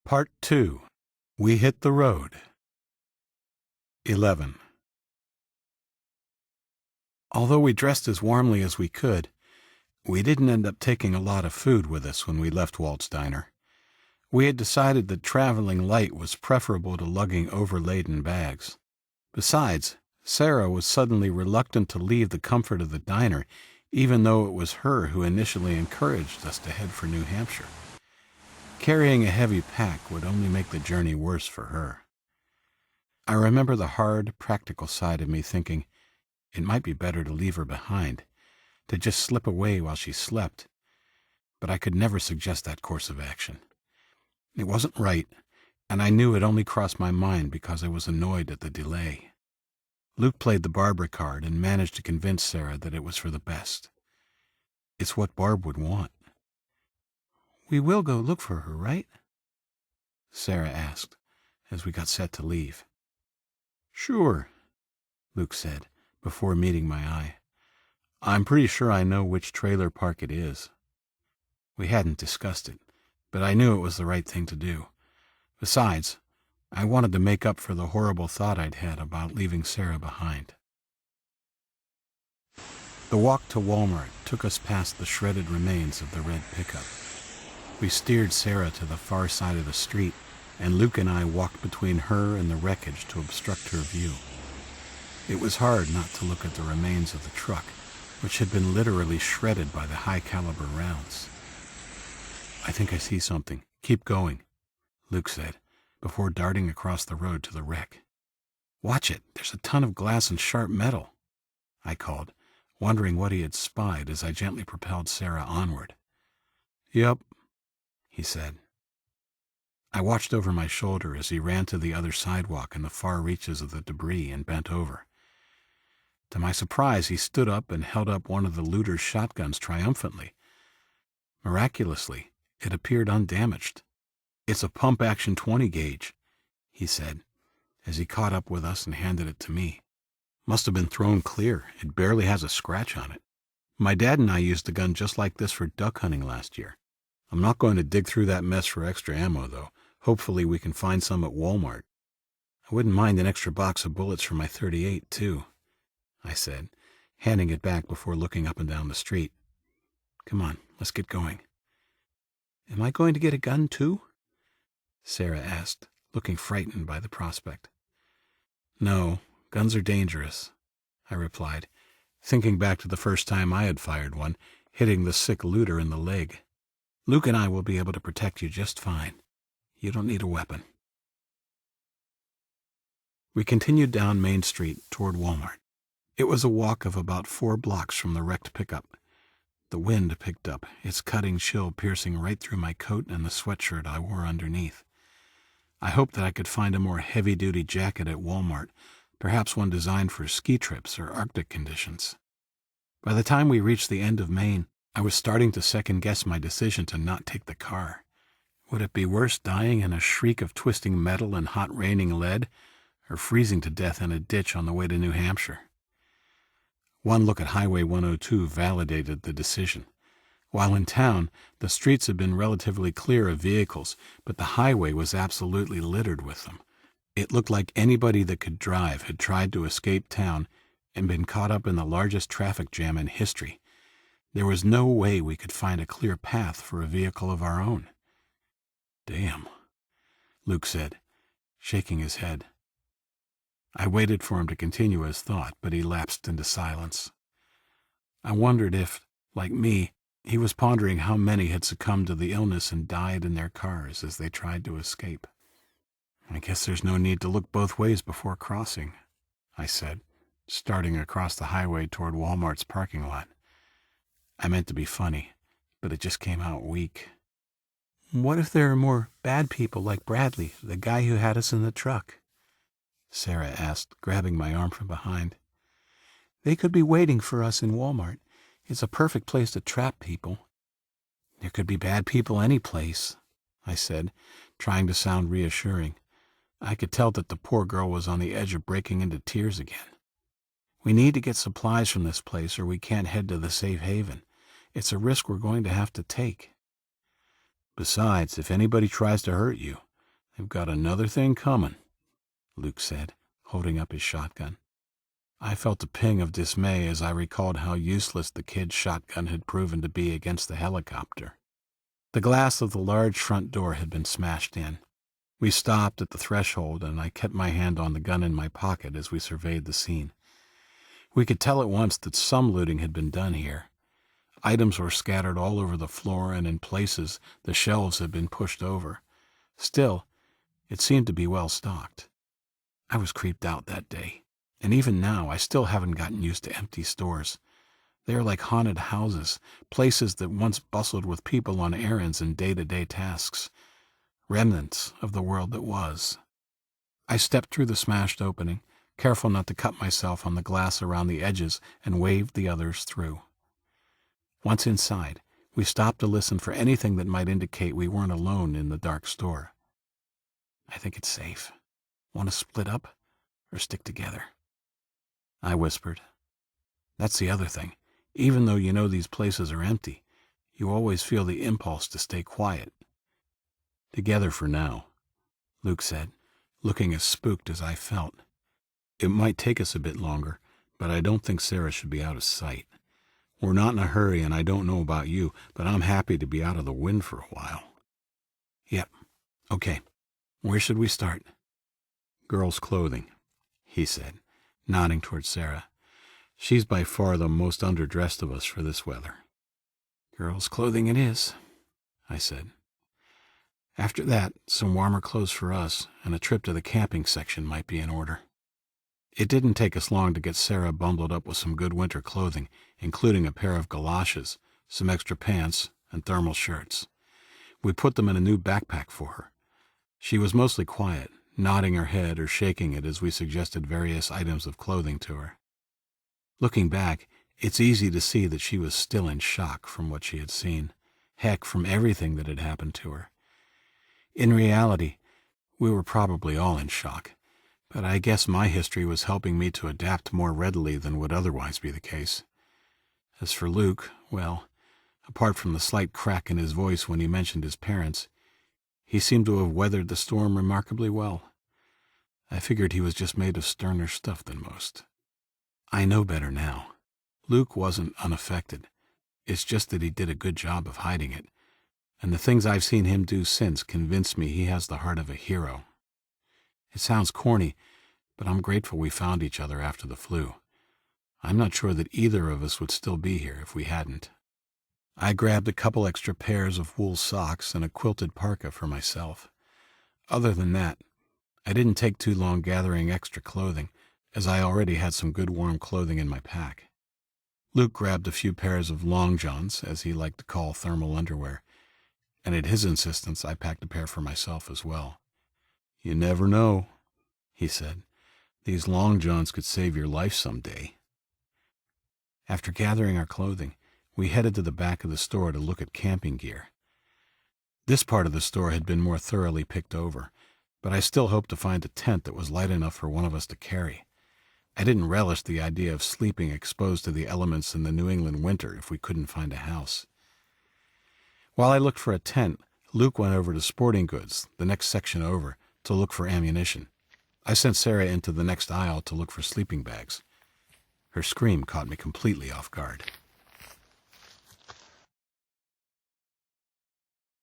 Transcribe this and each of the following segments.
Part 2. We Hit the Road. 11. Although we dressed as warmly as we could, we didn't end up taking a lot of food with us when we left Walt's Diner. We had decided that traveling light was preferable to lugging overladen bags. Besides, Sarah was suddenly reluctant to leave the comfort of the diner, even though it was her who initially encouraged us to head for New Hampshire. Carrying a heavy pack would only make the journey worse for her. I remember the hard, practical side of me thinking it might be better to leave her behind, to just slip away while she slept, but I could never suggest that course of action. It wasn't right, and I knew it only crossed my mind because I was annoyed at the delay. Luke played the Barbara card and managed to convince Sarah that it was for the best. It's what Barb would want. "We will go look for her, right?" Sarah asked, as we got set to leave. "Sure," Luke said, before meeting my eye. "I'm pretty sure I know which trailer park it is." We hadn't discussed it, but I knew it was the right thing to do. Besides, I wanted to make up for the horrible thought I'd had about leaving Sarah behind. The walk to Walmart took us past the shredded remains of the red pickup. We steered Sarah to the far side of the street, and Luke and I walked between her and the wreckage to obstruct her view. It was hard not to look at the remains of the truck, which had been literally shredded by the high-caliber rounds. "I think I see something. Keep going," Luke said, before darting across the road to the wreck. "Watch it. There's a ton of glass and sharp metal," I called, wondering what he had spied as I gently propelled Sarah onward. "Yep," he said. I watched over my shoulder as he ran to the other sidewalk in the far reaches of the debris and bent over. To my surprise, he stood up and held up one of the looter's shotguns triumphantly. Miraculously, it appeared undamaged. "It's a pump-action 20-gauge, he said, as he caught up with us and handed it to me. "Must have been thrown clear. It barely has a scratch on it. My dad and I used a gun just like this for duck hunting last year. I'm not going to dig through that mess for extra ammo, though. Hopefully we can find some at Walmart. I wouldn't mind an extra box of bullets for my .38, too," I said, handing it back before looking up and down the street. "Come on, let's get going." "Am I going to get a gun, too?" Sarah asked, looking frightened by the prospect. "No, guns are dangerous," I replied, thinking back to the first time I had fired one, hitting the sick looter in the leg. "Luke and I will be able to protect you just fine. You don't need a weapon." We continued down Main Street toward Walmart. It was a walk of about 4 blocks from the wrecked pickup. The wind picked up, its cutting chill piercing right through my coat and the sweatshirt I wore underneath. I hoped that I could find a more heavy-duty jacket at Walmart, perhaps one designed for ski trips or Arctic conditions. By the time we reached the end of Maine, I was starting to second-guess my decision to not take the car. Would it be worse dying in a shriek of twisting metal and hot raining lead, or freezing to death in a ditch on the way to New Hampshire? One look at Highway 102 validated the decision. While in town, the streets had been relatively clear of vehicles, but the highway was absolutely littered with them. It looked like anybody that could drive had tried to escape town and been caught up in the largest traffic jam in history. There was no way we could find a clear path for a vehicle of our own. "Damn," Luke said, shaking his head. I waited for him to continue his thought, but he lapsed into silence. I wondered if, like me, he was pondering how many had succumbed to the illness and died in their cars as they tried to escape. "I guess there's no need to look both ways before crossing," I said, starting across the highway toward Walmart's parking lot. I meant to be funny, but it just came out weak. "What if there are more bad people like Bradley, the guy who had us in the truck?" Sarah asked, grabbing my arm from behind. "They could be waiting for us in Walmart. It's a perfect place to trap people." "There could be bad people any place," I said, trying to sound reassuring. I could tell that the poor girl was on the edge of breaking into tears again. "We need to get supplies from this place or we can't head to the safe haven. It's a risk we're going to have to take. Besides, if anybody tries to hurt you, "They've got another thing coming," Luke said, holding up his shotgun. I felt a ping of dismay as I recalled how useless the kid's shotgun had proven to be against the helicopter. The glass of the large front door had been smashed in. We stopped at the threshold, and I kept my hand on the gun in my pocket as we surveyed the scene. We could tell at once that some looting had been done here. Items were scattered all over the floor, and in places the shelves had been pushed over. Still, it seemed to be well stocked. I was creeped out that day, and even now I still haven't gotten used to empty stores. They are like haunted houses, places that once bustled with people on errands and day-to-day tasks, remnants of the world that was. I stepped through the smashed opening, careful not to cut myself on the glass around the edges, and waved the others through. Once inside, we stopped to listen for anything that might indicate we weren't alone in the dark store. "I think it's safe. Want to split up or stick together?" I whispered. "That's the other thing. Even though you know these places are empty, you always feel the impulse to stay quiet." "Together for now," Luke said, looking as spooked as I felt. "It might take us a bit longer, but I don't think Sarah should be out of sight. We're not in a hurry, and I don't know about you, but I'm happy to be out of the wind for a while." "Yep. Okay. Where should we start?" "Girls' clothing," he said, nodding toward Sarah. "She's by far the most underdressed of us for this weather." "Girls' clothing it is," I said. "After that, some warmer clothes for us, and a trip to the camping section might be in order." It didn't take us long to get Sarah bundled up with some good winter clothing, including a pair of galoshes, some extra pants, and thermal shirts. We put them in a new backpack for her. She was mostly quiet, nodding her head or shaking it as we suggested various items of clothing to her. Looking back, it's easy to see that she was still in shock from what she had seen, heck, from everything that had happened to her. In reality, we were probably all in shock, but I guess my history was helping me to adapt more readily than would otherwise be the case. As for Luke, well, apart from the slight crack in his voice when he mentioned his parents, he seemed to have weathered the storm remarkably well. I figured he was just made of sterner stuff than most. I know better now. Luke wasn't unaffected. It's just that he did a good job of hiding it, and the things I've seen him do since convince me he has the heart of a hero. It sounds corny, but I'm grateful we found each other after the flu. I'm not sure that either of us would still be here if we hadn't. I grabbed a couple extra pairs of wool socks and a quilted parka for myself. Other than that, I didn't take too long gathering extra clothing, as I already had some good warm clothing in my pack. Luke grabbed a few pairs of long johns, as he liked to call thermal underwear, and at his insistence I packed a pair for myself as well. "You never know," he said. "These long johns could save your life someday." After gathering our clothing, we headed to the back of the store to look at camping gear. This part of the store had been more thoroughly picked over, but I still hoped to find a tent that was light enough for one of us to carry. I didn't relish the idea of sleeping exposed to the elements in the New England winter if we couldn't find a house. While I looked for a tent, Luke went over to sporting goods, the next section over, to look for ammunition. I sent Sarah into the next aisle to look for sleeping bags. Her scream caught me completely off guard.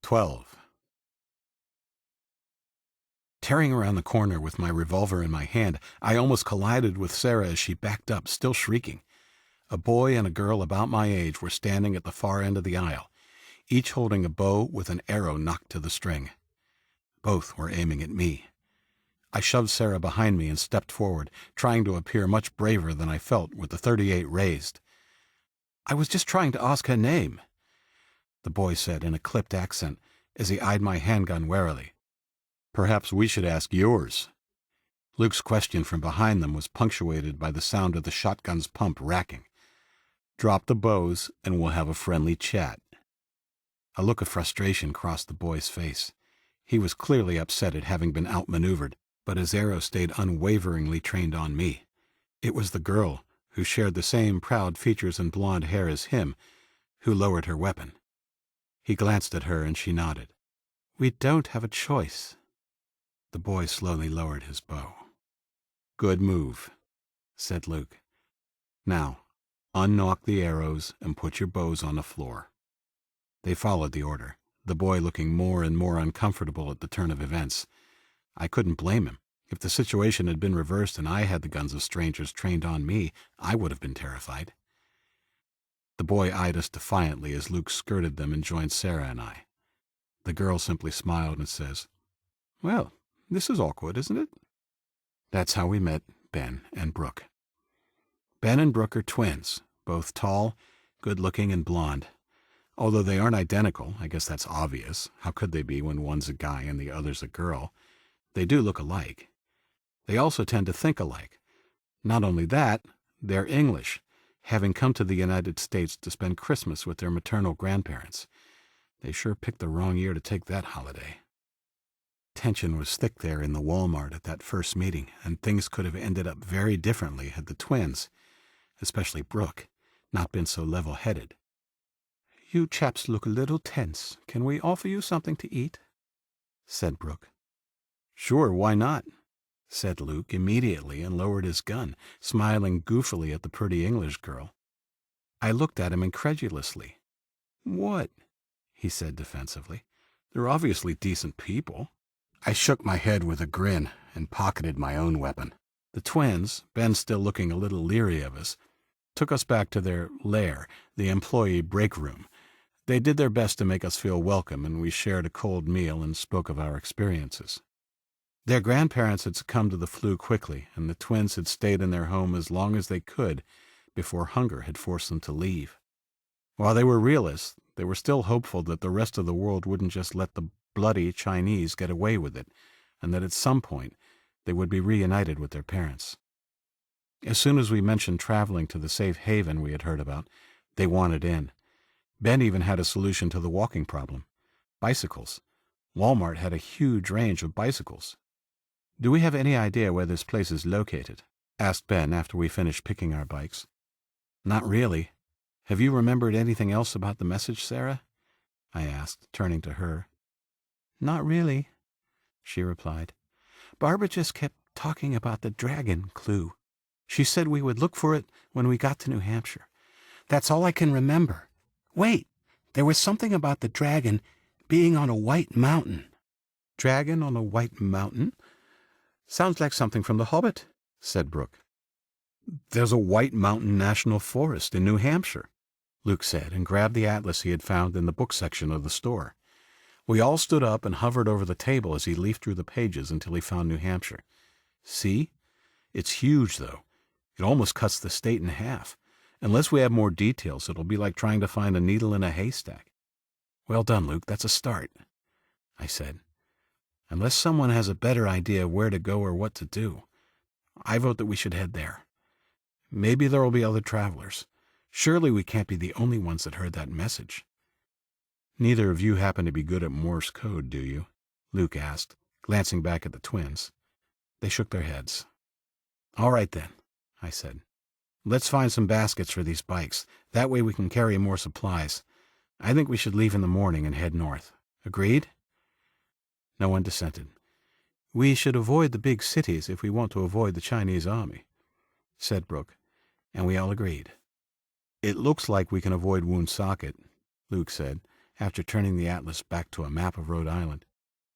12. Tearing around the corner with my revolver in my hand, I almost collided with Sarah as she backed up, still shrieking. A boy and a girl about my age were standing at the far end of the aisle, each holding a bow with an arrow knocked to the string. Both were aiming at me. I shoved Sarah behind me and stepped forward, trying to appear much braver than I felt with the .38 raised. "I was just trying to ask her name," the boy said in a clipped accent as he eyed my handgun warily. "Perhaps we should ask yours." Luke's question from behind them was punctuated by the sound of the shotgun's pump racking. "Drop the bows and we'll have a friendly chat." A look of frustration crossed the boy's face. He was clearly upset at having been outmaneuvered, but his arrow stayed unwaveringly trained on me. It was the girl, who shared the same proud features and blonde hair as him, who lowered her weapon. He glanced at her and she nodded. "We don't have a choice." The boy slowly lowered his bow. "Good move," said Luke. "Now, unknock the arrows and put your bows on the floor." They followed the order, the boy looking more and more uncomfortable at the turn of events. I couldn't blame him. If the situation had been reversed and I had the guns of strangers trained on me, I would have been terrified. The boy eyed us defiantly as Luke skirted them and joined Sarah and I. The girl simply smiled and says, "Well, this is awkward, isn't it?" That's how we met Ben and Brooke. Ben and Brooke are twins, both tall, good-looking, and blonde. Although they aren't identical, I guess that's obvious. How could they be when one's a guy and the other's a girl? They do look alike. They also tend to think alike. Not only that, they're English, having come to the United States to spend Christmas with their maternal grandparents. They sure picked the wrong year to take that holiday. Tension was thick there in the Walmart at that first meeting, and things could have ended up very differently had the twins, especially Brooke, not been so level-headed. "You chaps look a little tense. Can we offer you something to eat?" said Brooke. "Sure, why not?" said Luke immediately and lowered his gun, smiling goofily at the pretty English girl. I looked at him incredulously. "What?" he said defensively. "They're obviously decent people." I shook my head with a grin and pocketed my own weapon. The twins, Ben still looking a little leery of us, took us back to their lair, the employee break room. They did their best to make us feel welcome, and we shared a cold meal and spoke of our experiences. Their grandparents had succumbed to the flu quickly, and the twins had stayed in their home as long as they could before hunger had forced them to leave. While they were realists, they were still hopeful that the rest of the world wouldn't just let the bloody Chinese get away with it, and that at some point they would be reunited with their parents. As soon as we mentioned traveling to the safe haven we had heard about, they wanted in. Ben even had a solution to the walking problem: bicycles. Walmart had a huge range of bicycles. "Do we have any idea where this place is located?" asked Ben after we finished picking our bikes. "Not really. Have you remembered anything else about the message, Sarah?" I asked, turning to her. "Not really," she replied. "Barbara just kept talking about the dragon clue. She said we would look for it when we got to New Hampshire. That's all I can remember. Wait, there was something about the dragon being on a white mountain." "Dragon on a white mountain? Sounds like something from The Hobbit," said Brooke. "There's a White Mountain National Forest in New Hampshire," Luke said, and grabbed the atlas he had found in the book section of the store. We all stood up and hovered over the table as he leafed through the pages until he found New Hampshire. "See? It's huge, though. It almost cuts the state in half. Unless we have more details, it'll be like trying to find a needle in a haystack." "Well done, Luke. That's a start," I said. "Unless someone has a better idea of where to go or what to do, I vote that we should head there. Maybe there will be other travelers. Surely we can't be the only ones that heard that message." "Neither of you happen to be good at Morse code, do you?" Luke asked, glancing back at the twins. They shook their heads. "All right, then," I said. "Let's find some baskets for these bikes. That way we can carry more supplies. I think we should leave in the morning and head north. Agreed?" No one dissented. "We should avoid the big cities if we want to avoid the Chinese army," said Brooke, and we all agreed. "It looks like we can avoid Woonsocket," Luke said, after turning the atlas back to a map of Rhode Island.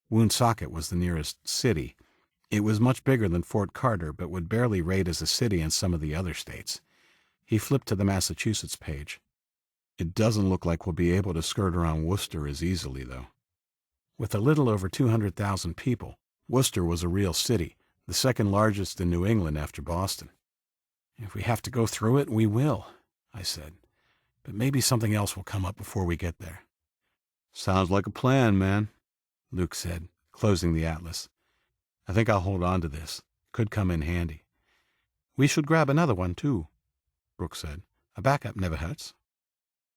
Woonsocket was the nearest city. It was much bigger than Fort Carter, but would barely rate as a city in some of the other states. He flipped to the Massachusetts page. "It doesn't look like we'll be able to skirt around Worcester as easily, though." With a little over 200,000 people, Worcester was a real city, the second largest in New England after Boston. "If we have to go through it, we will," I said. "But maybe something else will come up before we get there." "Sounds like a plan, man," Luke said, closing the atlas. "I think I'll hold on to this. Could come in handy." "We should grab another one, too," Brooke said. "A backup never hurts."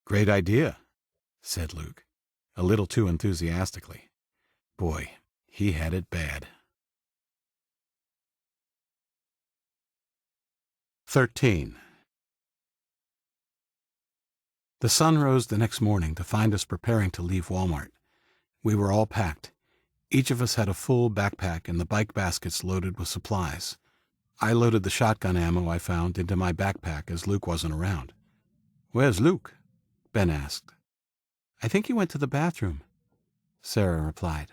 "Great idea," said Luke, a little too enthusiastically. Boy, he had it bad. 13. The sun rose the next morning to find us preparing to leave Walmart. We were all packed. Each of us had a full backpack and the bike baskets loaded with supplies. I loaded the shotgun ammo I found into my backpack as Luke wasn't around. "Where's Luke?" Ben asked. "I think he went to the bathroom," Sarah replied.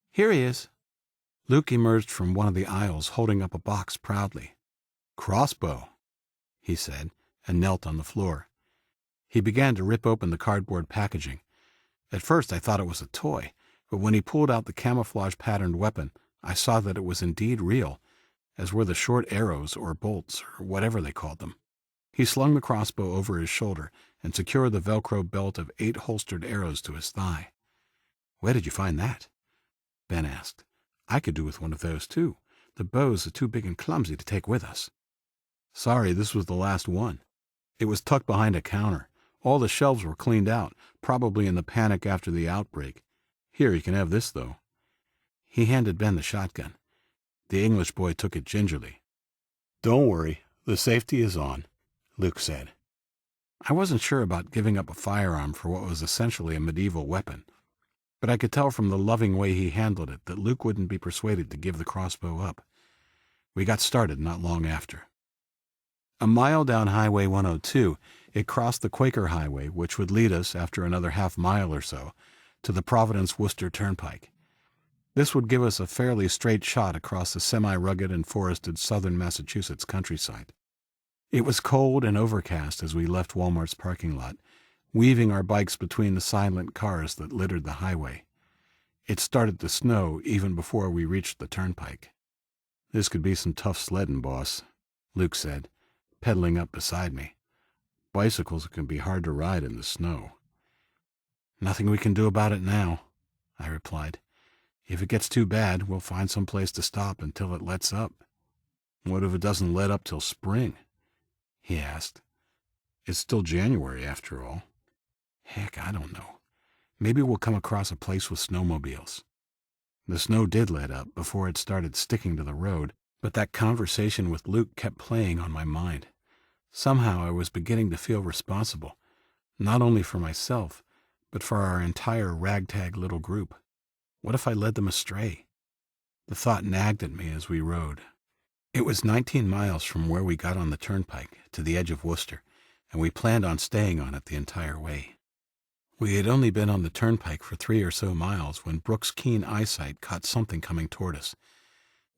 "Here he is." Luke emerged from one of the aisles holding up a box proudly. "Crossbow," he said, and knelt on the floor. He began to rip open the cardboard packaging. At first I thought it was a toy, but when he pulled out the camouflage-patterned weapon, I saw that it was indeed real, as were the short arrows or bolts or whatever they called them. He slung the crossbow over his shoulder and secured the Velcro belt of 8 holstered arrows to his thigh. "Where did you find that?" Ben asked. "I could do with one of those, too. The bows are too big and clumsy to take with us." "Sorry, this was the last one. It was tucked behind a counter. All the shelves were cleaned out, probably in the panic after the outbreak. Here, you can have this, though." He handed Ben the shotgun. The English boy took it gingerly. "Don't worry, the safety is on," Luke said. I wasn't sure about giving up a firearm for what was essentially a medieval weapon, but I could tell from the loving way he handled it that Luke wouldn't be persuaded to give the crossbow up. We got started not long after. A mile down Highway 102, it crossed the Quaker Highway, which would lead us, after another half-mile or so, to the Providence-Worcester Turnpike. This would give us a fairly straight shot across the semi-rugged and forested southern Massachusetts countryside. It was cold and overcast as we left Walmart's parking lot, weaving our bikes between the silent cars that littered the highway. It started to snow even before we reached the turnpike. "This could be some tough sledding, boss," Luke said, pedaling up beside me. "Bicycles can be hard to ride in the snow." "Nothing we can do about it now," I replied. "If it gets too bad, we'll find some place to stop until it lets up." "What if it doesn't let up till spring?" he asked. "It's still January, after all." "Heck, I don't know. Maybe we'll come across a place with snowmobiles." The snow did let up before it started sticking to the road, but that conversation with Luke kept playing on my mind. Somehow I was beginning to feel responsible, not only for myself, but for our entire ragtag little group. What if I led them astray? The thought nagged at me as we rode. It was 19 miles from where we got on the turnpike to the edge of Worcester, and we planned on staying on it the entire way. We had only been on the turnpike for 3 or so miles when Brooke's keen eyesight caught something coming toward us.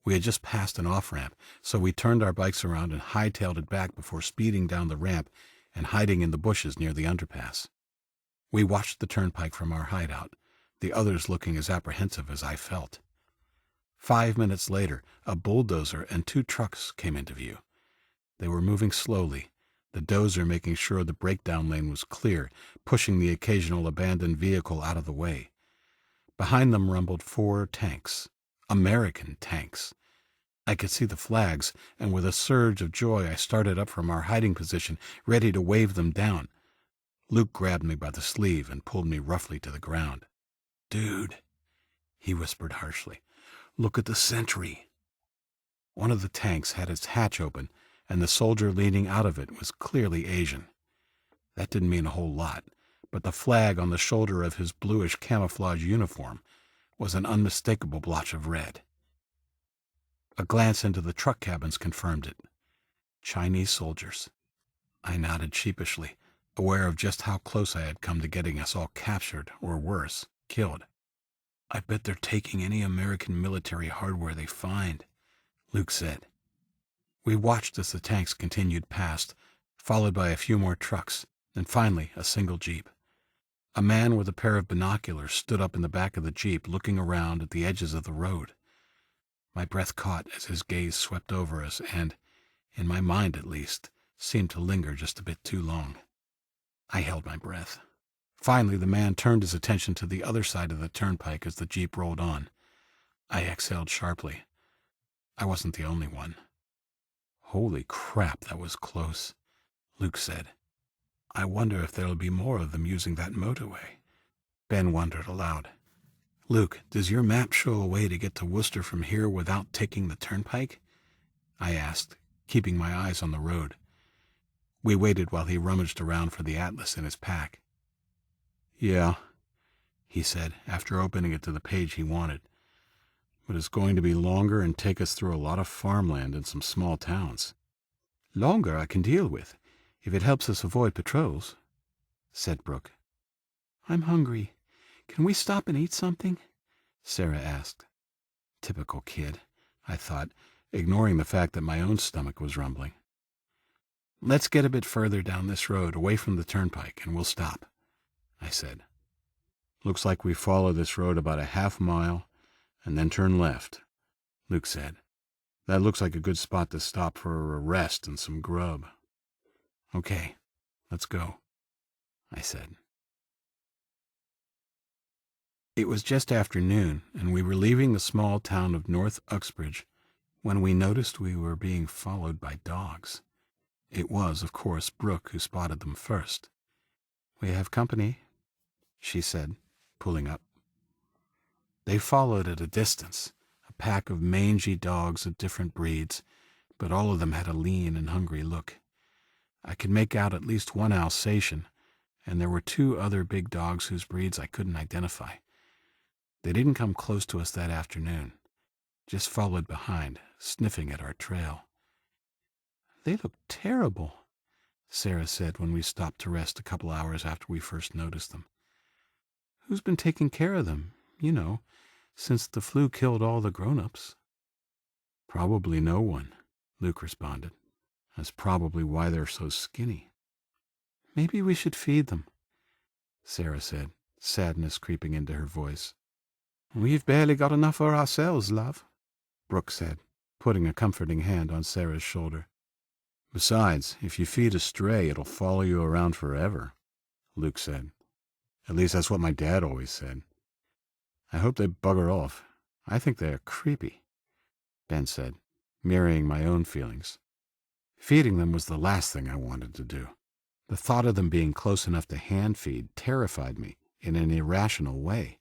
We had just passed an off-ramp, so we turned our bikes around and hightailed it back before speeding down the ramp and hiding in the bushes near the underpass. We watched the turnpike from our hideout, the others looking as apprehensive as I felt. 5 minutes later, a bulldozer and 2 trucks came into view. They were moving slowly, the dozer making sure the breakdown lane was clear, pushing the occasional abandoned vehicle out of the way. Behind them rumbled 4 tanks. American tanks. I could see the flags, and with a surge of joy I started up from our hiding position, ready to wave them down. Luke grabbed me by the sleeve and pulled me roughly to the ground. "Dude," he whispered harshly, "look at the sentry." One of the tanks had its hatch open, and the soldier leaning out of it was clearly Asian. That didn't mean a whole lot, but the flag on the shoulder of his bluish camouflage uniform was an unmistakable blotch of red. A glance into the truck cabins confirmed it. Chinese soldiers. I nodded sheepishly, aware of just how close I had come to getting us all captured, or worse, killed. "I bet they're taking any American military hardware they find," Luke said. We watched as the tanks continued past, followed by a few more trucks, and finally a single Jeep. A man with a pair of binoculars stood up in the back of the Jeep looking around at the edges of the road. My breath caught as his gaze swept over us and, in my mind at least, seemed to linger just a bit too long. I held my breath. Finally, the man turned his attention to the other side of the turnpike as the Jeep rolled on. I exhaled sharply. I wasn't the only one. "Holy crap, that was close," Luke said. "I wonder if there'll be more of them using that motorway." Ben wondered aloud. "Luke, does your map show a way to get to Worcester from here without taking the turnpike?" I asked, keeping my eyes on the road. We waited while he rummaged around for the atlas in his pack. "Yeah," he said, after opening it to the page he wanted. but it's going to be longer and take us through a lot of farmland and some small towns. Longer I can deal with, if it helps us avoid patrols, said Brooke. I'm hungry. Can we stop and eat something? Sarah asked. Typical kid, I thought, ignoring the fact that my own stomach was rumbling. Let's get a bit further down this road, away from the turnpike, and we'll stop, I said. Looks like we follow this road about a half-mile and then turn left, Luke said. That looks like a good spot to stop for a rest and some grub. Okay, let's go, I said. It was just after noon, and we were leaving the small town of North Uxbridge when we noticed we were being followed by dogs. It was, of course, Brooke who spotted them first. We have company, she said, pulling up. They followed at a distance, a pack of mangy dogs of different breeds, but all of them had a lean and hungry look. I could make out at least one Alsatian, and there were 2 other big dogs whose breeds I couldn't identify. They didn't come close to us that afternoon, just followed behind, sniffing at our trail. They look terrible, Sarah said when we stopped to rest a couple hours after we first noticed them. Who's been taking care of them, since the flu killed all the grown-ups? Probably no one, Luke responded. That's probably why they're so skinny. Maybe we should feed them, Sarah said, sadness creeping into her voice. We've barely got enough for ourselves, love, Brooke said, putting a comforting hand on Sarah's shoulder. Besides, if you feed a stray, it'll follow you around forever, Luke said. At least that's what my dad always said. I hope they bugger off. I think they are creepy, Ben said, mirroring my own feelings. Feeding them was the last thing I wanted to do. The thought of them being close enough to hand feed terrified me in an irrational way.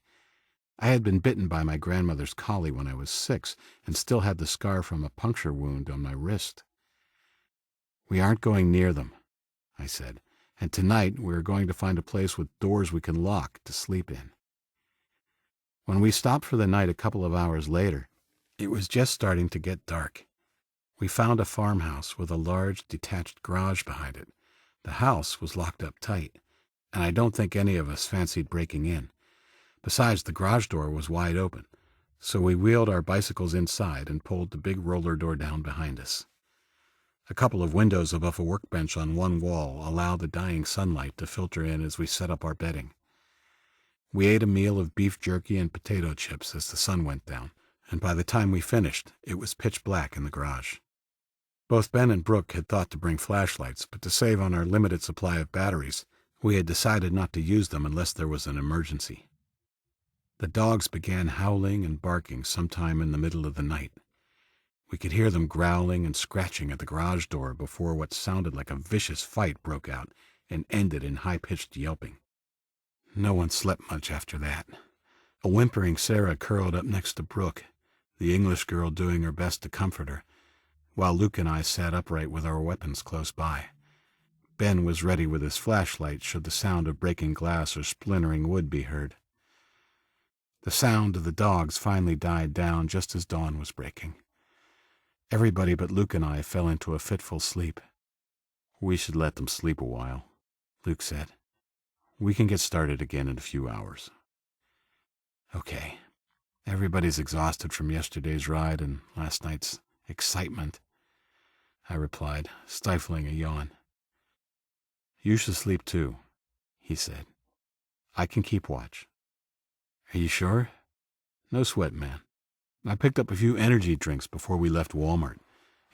I had been bitten by my grandmother's collie when I was 6 and still had the scar from a puncture wound on my wrist. We aren't going near them, I said, and tonight we are going to find a place with doors we can lock to sleep in. When we stopped for the night a couple of hours later, it was just starting to get dark. We found a farmhouse with a large detached garage behind it. The house was locked up tight, and I don't think any of us fancied breaking in. Besides, the garage door was wide open, so we wheeled our bicycles inside and pulled the big roller door down behind us. A couple of windows above a workbench on one wall allowed the dying sunlight to filter in as we set up our bedding. We ate a meal of beef jerky and potato chips as the sun went down, and by the time we finished, it was pitch black in the garage. Both Ben and Brooke had thought to bring flashlights, but to save on our limited supply of batteries, we had decided not to use them unless there was an emergency. The dogs began howling and barking sometime in the middle of the night. We could hear them growling and scratching at the garage door before what sounded like a vicious fight broke out and ended in high-pitched yelping. No one slept much after that. A whimpering Sarah curled up next to Brooke, the English girl doing her best to comfort her, while Luke and I sat upright with our weapons close by. Ben was ready with his flashlight should the sound of breaking glass or splintering wood be heard. The sound of the dogs finally died down just as dawn was breaking. Everybody but Luke and I fell into a fitful sleep. We should let them sleep a while, Luke said. We can get started again in a few hours. Okay. Everybody's exhausted from yesterday's ride and last night's excitement, I replied, stifling a yawn. You should sleep too, he said. I can keep watch. Are you sure? No sweat, man. I picked up a few energy drinks before we left Walmart.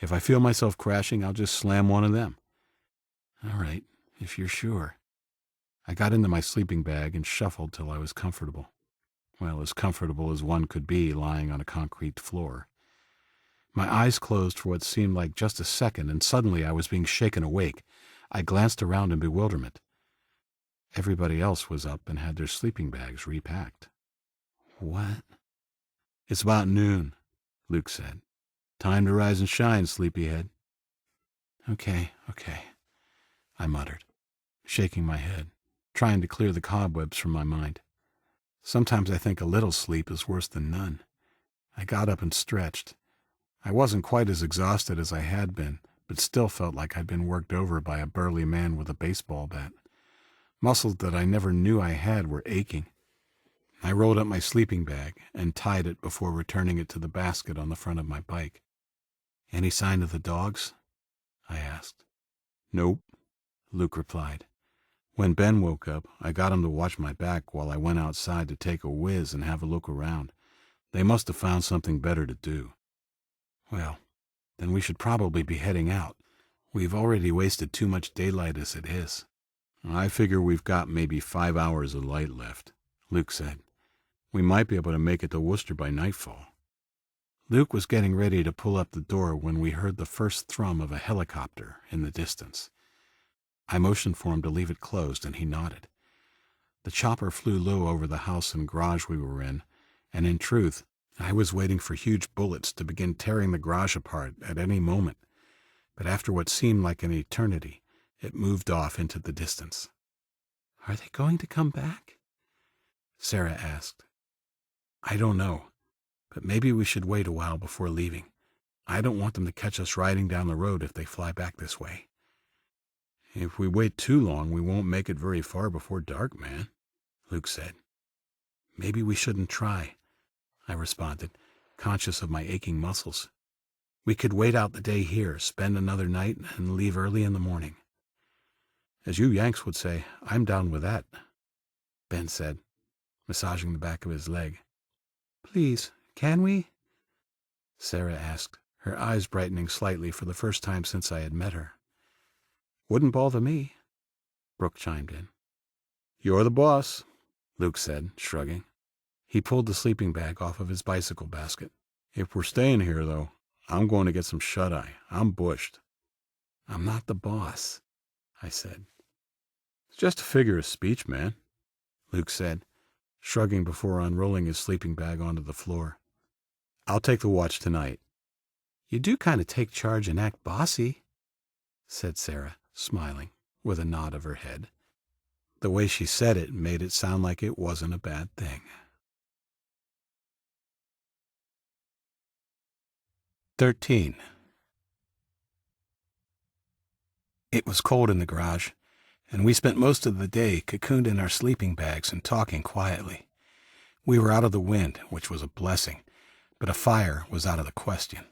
If I feel myself crashing, I'll just slam one of them. All right, if you're sure. I got into my sleeping bag and shuffled till I was comfortable. Well, as comfortable as one could be lying on a concrete floor. My eyes closed for what seemed like just a second, and suddenly I was being shaken awake. I glanced around in bewilderment. Everybody else was up and had their sleeping bags repacked. What? It's about noon, Luke said. Time to rise and shine, sleepyhead. Okay, I muttered, shaking my head, trying to clear the cobwebs from my mind. Sometimes I think a little sleep is worse than none. I got up and stretched. I wasn't quite as exhausted as I had been, but still felt like I'd been worked over by a burly man with a baseball bat. Muscles that I never knew I had were aching. I rolled up my sleeping bag and tied it before returning it to the basket on the front of my bike. "Any sign of the dogs?" I asked. "Nope," Luke replied. "When Ben woke up, I got him to watch my back while I went outside to take a whiz and have a look around. They must have found something better to do." "Well, then we should probably be heading out. We've already wasted too much daylight as it is." "I figure we've got maybe 5 hours of light left," Luke said. "We might be able to make it to Worcester by nightfall." Luke was getting ready to pull up the door when we heard the first thrum of a helicopter in the distance. I motioned for him to leave it closed, and he nodded. The chopper flew low over the house and garage we were in, and in truth, I was waiting for huge bullets to begin tearing the garage apart at any moment. But after what seemed like an eternity, it moved off into the distance. "Are they going to come back?" Sarah asked. "I don't know, but maybe we should wait a while before leaving. I don't want them to catch us riding down the road if they fly back this way." "If we wait too long, we won't make it very far before dark, man," Luke said. "Maybe we shouldn't try," I responded, conscious of my aching muscles. "We could wait out the day here, spend another night, and leave early in the morning." "As you Yanks would say, I'm down with that," Ben said, massaging the back of his leg. "Please, can we?" Sarah asked, her eyes brightening slightly for the first time since I had met her. "Wouldn't bother me," Brooke chimed in. "You're the boss," Luke said, shrugging. He pulled the sleeping bag off of his bicycle basket. "If we're staying here, though, I'm going to get some shut-eye. I'm bushed." "I'm not the boss," I said. "It's just a figure of speech, man," Luke said, shrugging before unrolling his sleeping bag onto the floor. "I'll take the watch tonight." "You do kind of take charge and act bossy," said Sarah, smiling, with a nod of her head. The way she said it made it sound like it wasn't a bad thing. 13. It was cold in the garage, and we spent most of the day cocooned in our sleeping bags and talking quietly. We were out of the wind, which was a blessing, but a fire was out of the question.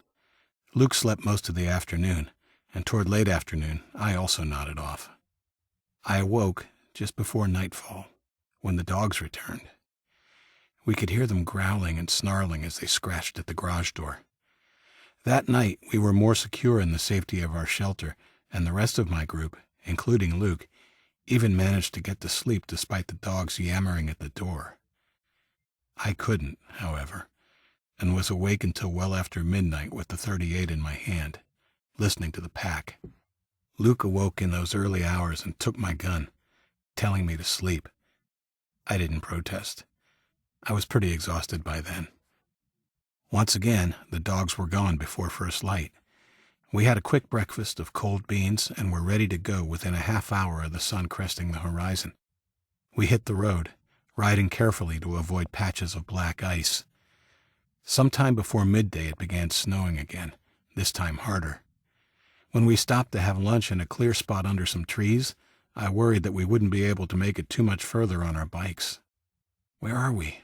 Luke slept most of the afternoon, and toward late afternoon I also nodded off. I awoke just before nightfall, when the dogs returned. We could hear them growling and snarling as they scratched at the garage door. That night we were more secure in the safety of our shelter, and the rest of my group, including Luke, even managed to get to sleep despite the dogs yammering at the door. I couldn't, however, and was awake until well after midnight with the .38 in my hand, listening to the pack. Luke awoke in those early hours and took my gun, telling me to sleep. I didn't protest. I was pretty exhausted by then. Once again, the dogs were gone before first light. We had a quick breakfast of cold beans and were ready to go within a half hour of the sun cresting the horizon. We hit the road, riding carefully to avoid patches of black ice. Sometime before midday it began snowing again, this time harder. When we stopped to have lunch in a clear spot under some trees, I worried that we wouldn't be able to make it too much further on our bikes. "Where are we?"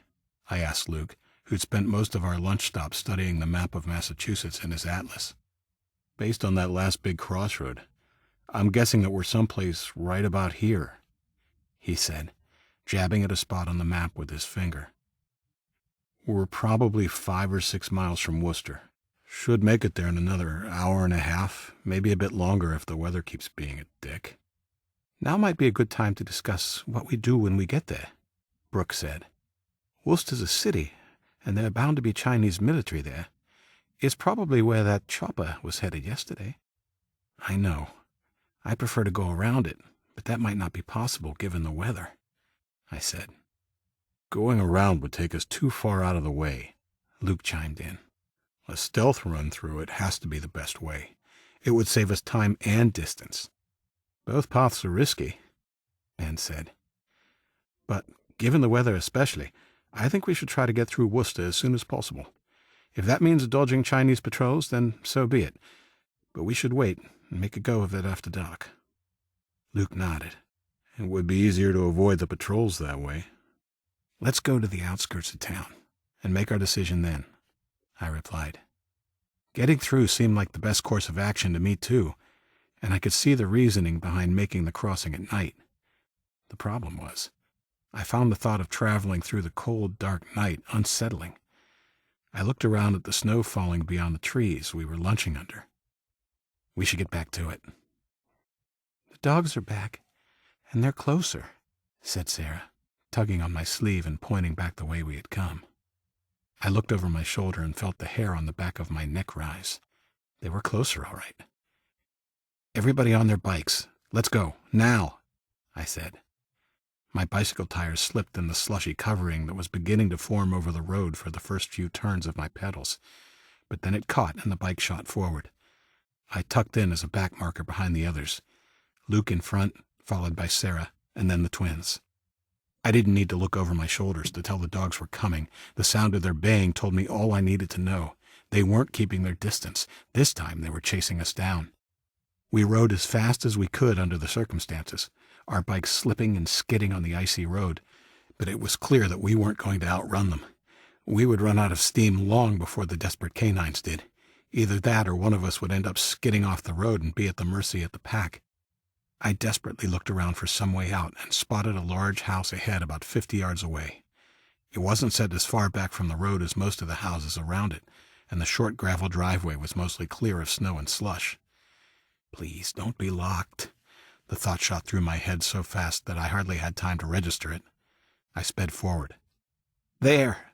I asked Luke, who'd spent most of our lunch stops studying the map of Massachusetts in his atlas. "Based on that last big crossroad, I'm guessing that we're someplace right about here," he said, jabbing at a spot on the map with his finger. "We're probably 5 or 6 miles from Worcester. Should make it there in another hour and a half, maybe a bit longer if the weather keeps being a dick." "Now might be a good time to discuss what we do when we get there," Brooke said. "Worcester's a city, and there are bound to be Chinese military there. It's probably where that chopper was headed yesterday." "I know. I prefer to go around it, but that might not be possible given the weather," I said. "Going around would take us too far out of the way," Luke chimed in. "A stealth run through it has to be the best way. It would save us time and distance." "Both paths are risky," Ben said. "But given the weather especially, I think we should try to get through Worcester as soon as possible. If that means indulging Chinese patrols, then so be it. But we should wait and make a go of it after dark." Luke nodded. "It would be easier to avoid the patrols that way." "Let's go to the outskirts of town and make our decision then," I replied. Getting through seemed like the best course of action to me, too, and I could see the reasoning behind making the crossing at night. The problem was, I found the thought of traveling through the cold, dark night unsettling. I looked around at the snow falling beyond the trees we were lunching under. We should get back to it. "The dogs are back, and they're closer," said Sarah, tugging on my sleeve and pointing back the way we had come. I looked over my shoulder and felt the hair on the back of my neck rise. They were closer, all right. "Everybody on their bikes. Let's go, now," I said. My bicycle tires slipped in the slushy covering that was beginning to form over the road for the first few turns of my pedals, but then it caught and the bike shot forward. I tucked in as a back marker behind the others, Luke in front, followed by Sarah, and then the twins. I didn't need to look over my shoulders to tell the dogs were coming. The sound of their baying told me all I needed to know. They weren't keeping their distance. This time they were chasing us down. We rode as fast as we could under the circumstances, our bikes slipping and skidding on the icy road, but it was clear that we weren't going to outrun them. We would run out of steam long before the desperate canines did. Either that or one of us would end up skidding off the road and be at the mercy of the pack. I desperately looked around for some way out and spotted a large house ahead about 50 yards away. It wasn't set as far back from the road as most of the houses around it, and the short gravel driveway was mostly clear of snow and slush. Please don't be locked. The thought shot through my head so fast that I hardly had time to register it. I sped forward. "There!"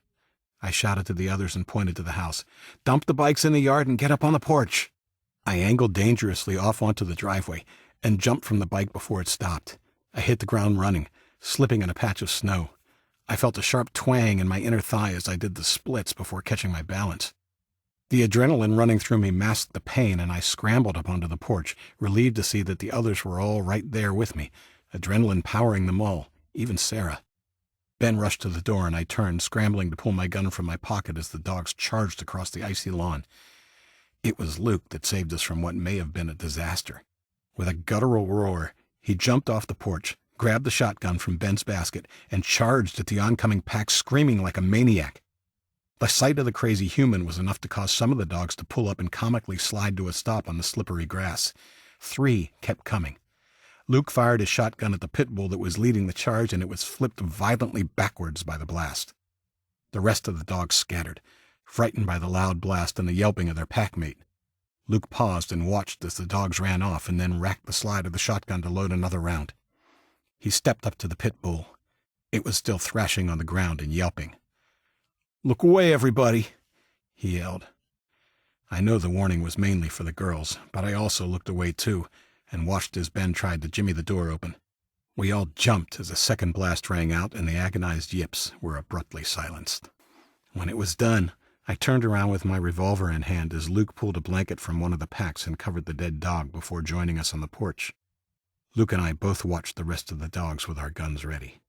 I shouted to the others and pointed to the house. "Dump the bikes in the yard and get up on the porch." I angled dangerously off onto the driveway and jumped from the bike before it stopped. I hit the ground running, slipping in a patch of snow. I felt a sharp twang in my inner thigh as I did the splits before catching my balance. The adrenaline running through me masked the pain, and I scrambled up onto the porch, relieved to see that the others were all right there with me, adrenaline powering them all, even Sarah. Ben rushed to the door, and I turned, scrambling to pull my gun from my pocket as the dogs charged across the icy lawn. It was Luke that saved us from what may have been a disaster. With a guttural roar, he jumped off the porch, grabbed the shotgun from Ben's basket, and charged at the oncoming pack, screaming like a maniac. The sight of the crazy human was enough to cause some of the dogs to pull up and comically slide to a stop on the slippery grass. 3 kept coming. Luke fired his shotgun at the pit bull that was leading the charge, and it was flipped violently backwards by the blast. The rest of the dogs scattered, frightened by the loud blast and the yelping of their packmate. Luke paused and watched as the dogs ran off, and then racked the slide of the shotgun to load another round. He stepped up to the pit bull. It was still thrashing on the ground and yelping. "Look away, everybody," he yelled. I know the warning was mainly for the girls, but I also looked away too, and watched as Ben tried to jimmy the door open. We all jumped as a second blast rang out, and the agonized yips were abruptly silenced. When it was done, I turned around with my revolver in hand as Luke pulled a blanket from one of the packs and covered the dead dog before joining us on the porch. Luke and I both watched the rest of the dogs with our guns ready.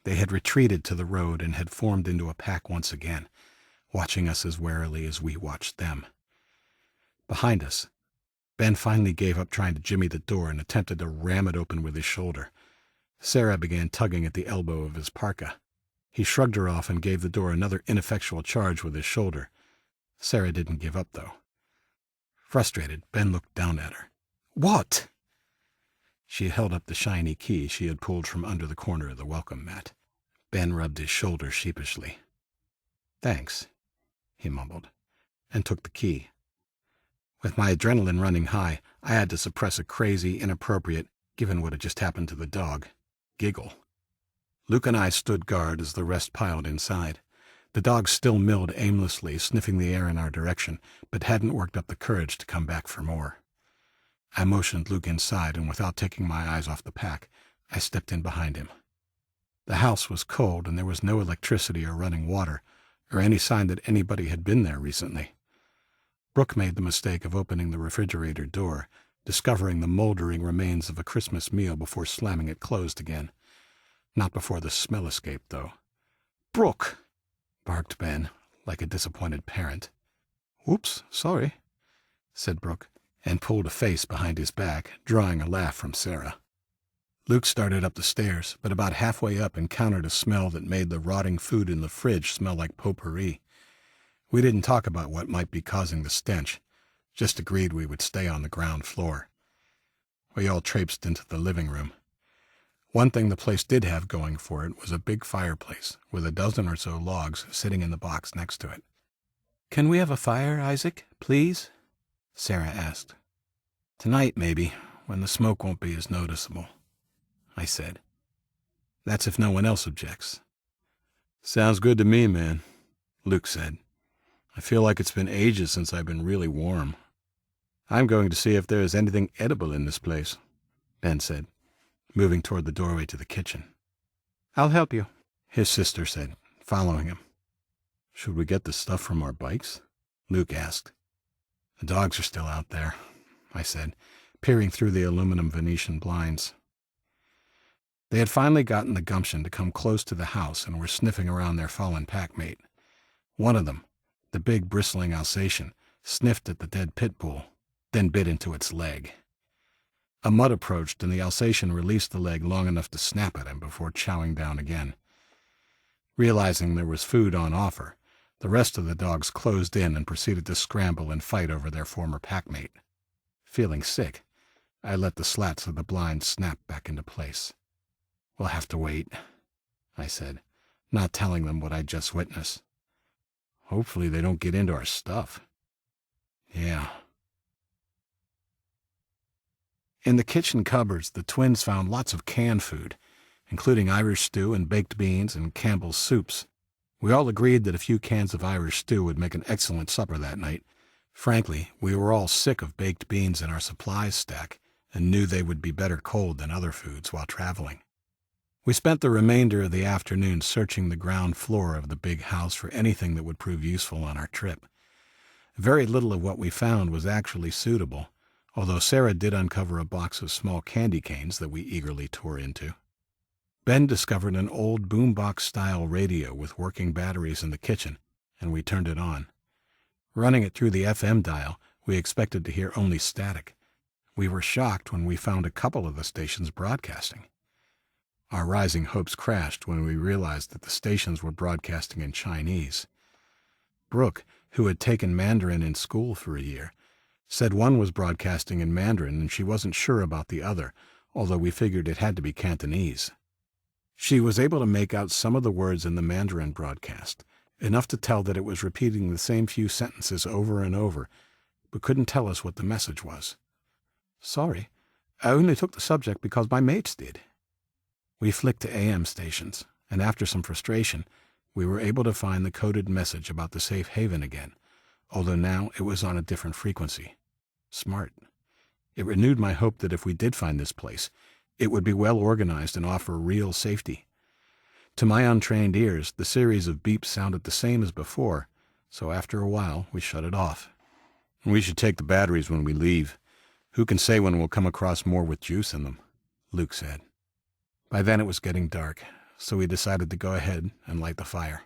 They had retreated to the road and had formed into a pack once again, watching us as warily as we watched them. Behind us, Ben finally gave up trying to jimmy the door and attempted to ram it open with his shoulder. Sarah began tugging at the elbow of his parka. He shrugged her off and gave the door another ineffectual charge with his shoulder. Sarah didn't give up, though. Frustrated, Ben looked down at her. "What?" She held up the shiny key she had pulled from under the corner of the welcome mat. Ben rubbed his shoulder sheepishly. "Thanks," he mumbled, and took the key. With my adrenaline running high, I had to suppress a crazy, inappropriate, given what had just happened to the dog, giggle. Luke and I stood guard as the rest piled inside. The dogs still milled aimlessly, sniffing the air in our direction, but hadn't worked up the courage to come back for more. I motioned Luke inside, and without taking my eyes off the pack, I stepped in behind him. The house was cold, and there was no electricity or running water, or any sign that anybody had been there recently. Brooke made the mistake of opening the refrigerator door, discovering the moldering remains of a Christmas meal before slamming it closed again. Not before the smell escaped, though. "Brooke!" barked Ben, like a disappointed parent. "Oops, sorry," said Brooke, and pulled a face behind his back, drawing a laugh from Sarah. Luke started up the stairs, but about halfway up encountered a smell that made the rotting food in the fridge smell like potpourri. We didn't talk about what might be causing the stench, just agreed we would stay on the ground floor. We all traipsed into the living room. One thing the place did have going for it was a big fireplace, with a dozen or so logs sitting in the box next to it. "Can we have a fire, Isaac, please?" Sarah asked. "Tonight, maybe, when the smoke won't be as noticeable," I said. "That's if no one else objects." "Sounds good to me, man," Luke said. "I feel like it's been ages since I've been really warm." "I'm going to see if there is anything edible in this place," Ben said, moving toward the doorway to the kitchen. "I'll help you," his sister said, following him. "Should we get the stuff from our bikes?" Luke asked. "The dogs are still out there," I said, peering through the aluminum Venetian blinds. They had finally gotten the gumption to come close to the house and were sniffing around their fallen packmate. One of them, the big bristling Alsatian, sniffed at the dead pit bull, then bit into its leg. A mutt approached, and the Alsatian released the leg long enough to snap at him before chowing down again. Realizing there was food on offer, the rest of the dogs closed in and proceeded to scramble and fight over their former packmate. Feeling sick, I let the slats of the blind snap back into place. "We'll have to wait," I said, not telling them what I'd just witnessed. "Hopefully they don't get into our stuff." "Yeah." In the kitchen cupboards, the twins found lots of canned food, including Irish stew and baked beans and Campbell's soups. We all agreed that a few cans of Irish stew would make an excellent supper that night. Frankly, we were all sick of baked beans in our supplies stack and knew they would be better cold than other foods while traveling. We spent the remainder of the afternoon searching the ground floor of the big house for anything that would prove useful on our trip. Very little of what we found was actually suitable, although Sarah did uncover a box of small candy canes that we eagerly tore into. Ben discovered an old boombox-style radio with working batteries in the kitchen, and we turned it on. Running it through the FM dial, we expected to hear only static. We were shocked when we found a couple of the stations broadcasting. Our rising hopes crashed when we realized that the stations were broadcasting in Chinese. Brooke, who had taken Mandarin in school for a year, said one was broadcasting in Mandarin and she wasn't sure about the other, although we figured it had to be Cantonese. She was able to make out some of the words in the Mandarin broadcast, enough to tell that it was repeating the same few sentences over and over, but couldn't tell us what the message was. "Sorry, I only took the subject because my mates did." We flicked to AM stations, and after some frustration, we were able to find the coded message about the safe haven again, although now it was on a different frequency. Smart. It renewed my hope that if we did find this place, it would be well organized and offer real safety. To my untrained ears, the series of beeps sounded the same as before, so after a while we shut it off. "We should take the batteries when we leave. Who can say when we'll come across more with juice in them?" Luke said. By then it was getting dark, so we decided to go ahead and light the fire.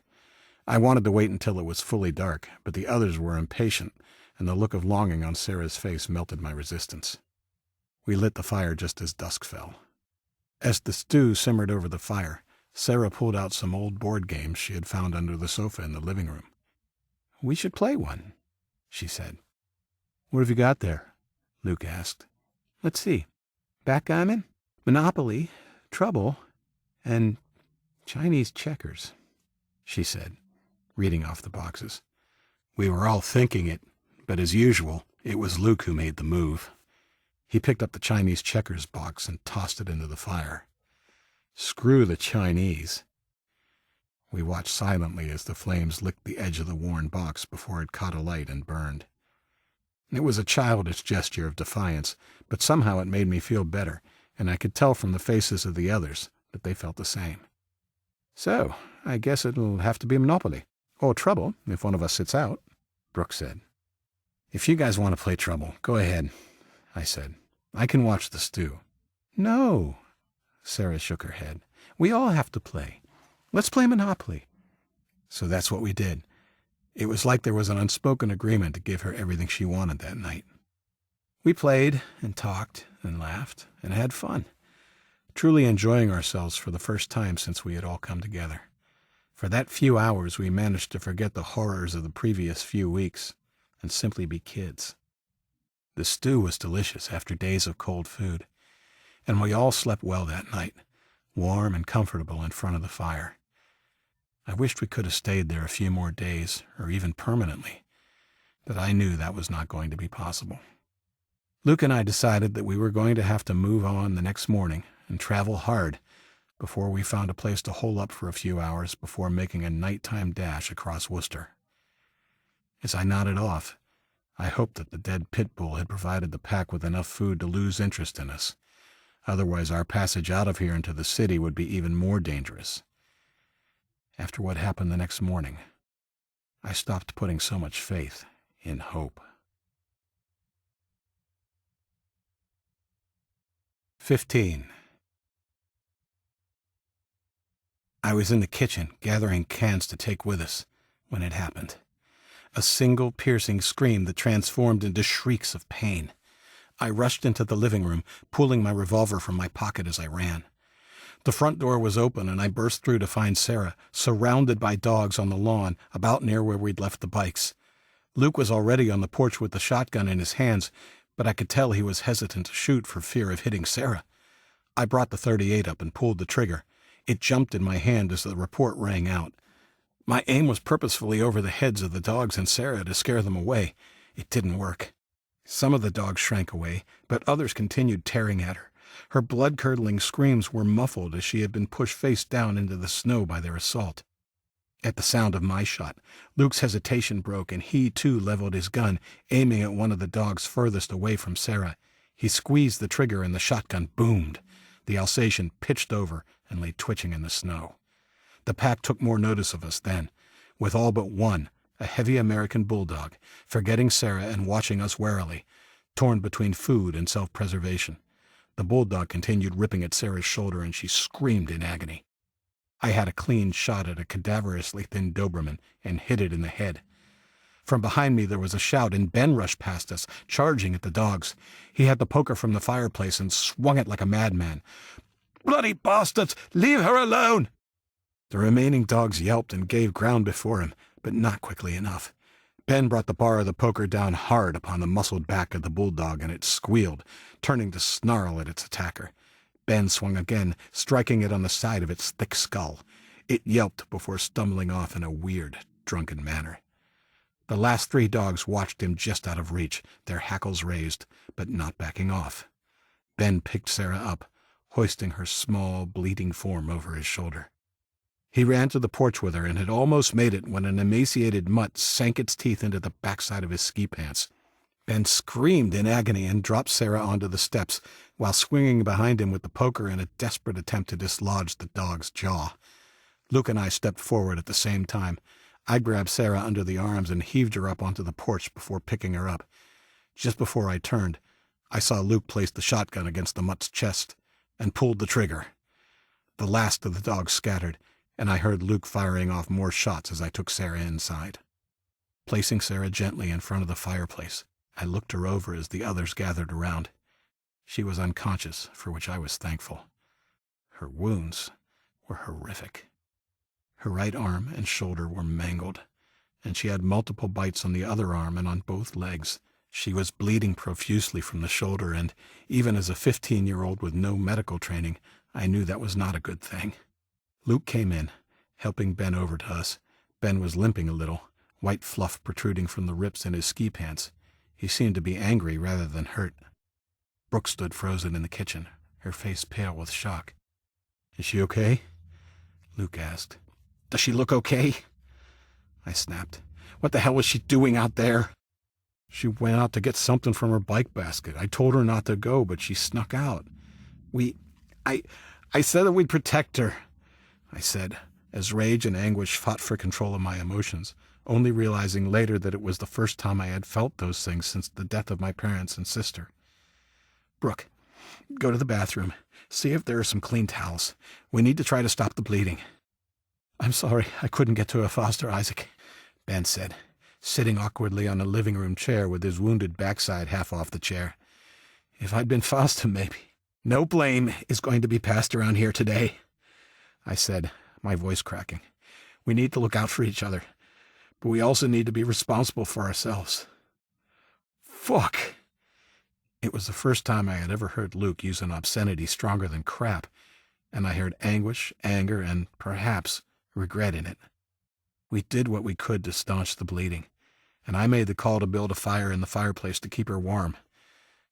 I wanted to wait until it was fully dark, but the others were impatient, and the look of longing on Sarah's face melted my resistance. We lit the fire just as dusk fell. As the stew simmered over the fire, Sarah pulled out some old board games she had found under the sofa in the living room. "We should play one," she said. "What have you got there?" Luke asked. "Let's see. Backgammon, Monopoly, Trouble, and Chinese checkers," she said, reading off the boxes. We were all thinking it, but as usual, it was Luke who made the move. He picked up the Chinese checkers box and tossed it into the fire. Screw the Chinese. We watched silently as the flames licked the edge of the worn box before it caught alight and burned. It was a childish gesture of defiance, but somehow it made me feel better, and I could tell from the faces of the others that they felt the same. "So, I guess it'll have to be Monopoly, or Trouble, if one of us sits out," Brooke said. "If you guys want to play Trouble, go ahead," I said. "I can watch the stew." "No," Sarah shook her head. "We all have to play. Let's play Monopoly." So that's what we did. It was like there was an unspoken agreement to give her everything she wanted that night. We played and talked and laughed and had fun, truly enjoying ourselves for the first time since we had all come together. For that few hours, we managed to forget the horrors of the previous few weeks and simply be kids. The stew was delicious after days of cold food, and we all slept well that night, warm and comfortable in front of the fire. I wished we could have stayed there a few more days, or even permanently, but I knew that was not going to be possible. Luke and I decided that we were going to have to move on the next morning and travel hard before we found a place to hole up for a few hours before making a nighttime dash across Worcester. As I nodded off, I hoped that the dead pit bull had provided the pack with enough food to lose interest in us. Otherwise, our passage out of here into the city would be even more dangerous. After what happened the next morning, I stopped putting so much faith in hope. 15. I was in the kitchen gathering cans to take with us when it happened. A single piercing scream that transformed into shrieks of pain. I rushed into the living room, pulling my revolver from my pocket as I ran. The front door was open, and I burst through to find Sarah, surrounded by dogs on the lawn, about near where we'd left the bikes. Luke was already on the porch with the shotgun in his hands, but I could tell he was hesitant to shoot for fear of hitting Sarah. I brought the .38 up and pulled the trigger. It jumped in my hand as the report rang out. My aim was purposefully over the heads of the dogs and Sarah to scare them away. It didn't work. Some of the dogs shrank away, but others continued tearing at her. Her blood-curdling screams were muffled as she had been pushed face down into the snow by their assault. At the sound of my shot, Luke's hesitation broke, and he, too, leveled his gun, aiming at one of the dogs furthest away from Sarah. He squeezed the trigger, and the shotgun boomed. The Alsatian pitched over and lay twitching in the snow. The pack took more notice of us then, with all but one, a heavy American bulldog, forgetting Sarah and watching us warily, torn between food and self-preservation. The bulldog continued ripping at Sarah's shoulder, and she screamed in agony. I had a clean shot at a cadaverously thin Doberman and hit it in the head. From behind me there was a shout, and Ben rushed past us, charging at the dogs. He had the poker from the fireplace and swung it like a madman. "Bloody bastards! Leave her alone!" The remaining dogs yelped and gave ground before him, but not quickly enough. Ben brought the bar of the poker down hard upon the muscled back of the bulldog, and it squealed, turning to snarl at its attacker. Ben swung again, striking it on the side of its thick skull. It yelped before stumbling off in a weird, drunken manner. The last three dogs watched him just out of reach, their hackles raised, but not backing off. Ben picked Sarah up, hoisting her small, bleeding form over his shoulder. He ran to the porch with her and had almost made it when an emaciated mutt sank its teeth into the backside of his ski pants. Ben screamed in agony and dropped Sarah onto the steps, while swinging behind him with the poker in a desperate attempt to dislodge the dog's jaw. Luke and I stepped forward at the same time. I grabbed Sarah under the arms and heaved her up onto the porch before picking her up. Just before I turned, I saw Luke place the shotgun against the mutt's chest and pulled the trigger. The last of the dogs scattered, and I heard Luke firing off more shots as I took Sarah inside. Placing Sarah gently in front of the fireplace, I looked her over as the others gathered around. She was unconscious, for which I was thankful. Her wounds were horrific. Her right arm and shoulder were mangled, and she had multiple bites on the other arm and on both legs. She was bleeding profusely from the shoulder, and even as a 15-year-old with no medical training, I knew that was not a good thing. Luke came in, helping Ben over to us. Ben was limping a little, white fluff protruding from the rips in his ski pants. He seemed to be angry rather than hurt. Brooke stood frozen in the kitchen, her face pale with shock. "Is she okay?" Luke asked. "Does she look okay?" I snapped. "What the hell was she doing out there?" "She went out to get something from her bike basket. I told her not to go, but she snuck out. I said that we'd protect her," I said, as rage and anguish fought for control of my emotions, only realizing later that it was the first time I had felt those things since the death of my parents and sister. "Brooke, go to the bathroom. See if there are some clean towels. We need to try to stop the bleeding." "I'm sorry I couldn't get to her foster, Isaac," Ben said. sitting awkwardly on a living room chair with his wounded backside half off the chair. If I'd been faster, maybe. "No blame is going to be passed around here today," I said, my voice cracking. "We need to look out for each other, but we also need to be responsible for ourselves." Fuck! It was the first time I had ever heard Luke use an obscenity stronger than crap, and I heard anguish, anger, and, perhaps, regret in it. We did what we could to staunch the bleeding, and I made the call to build a fire in the fireplace to keep her warm.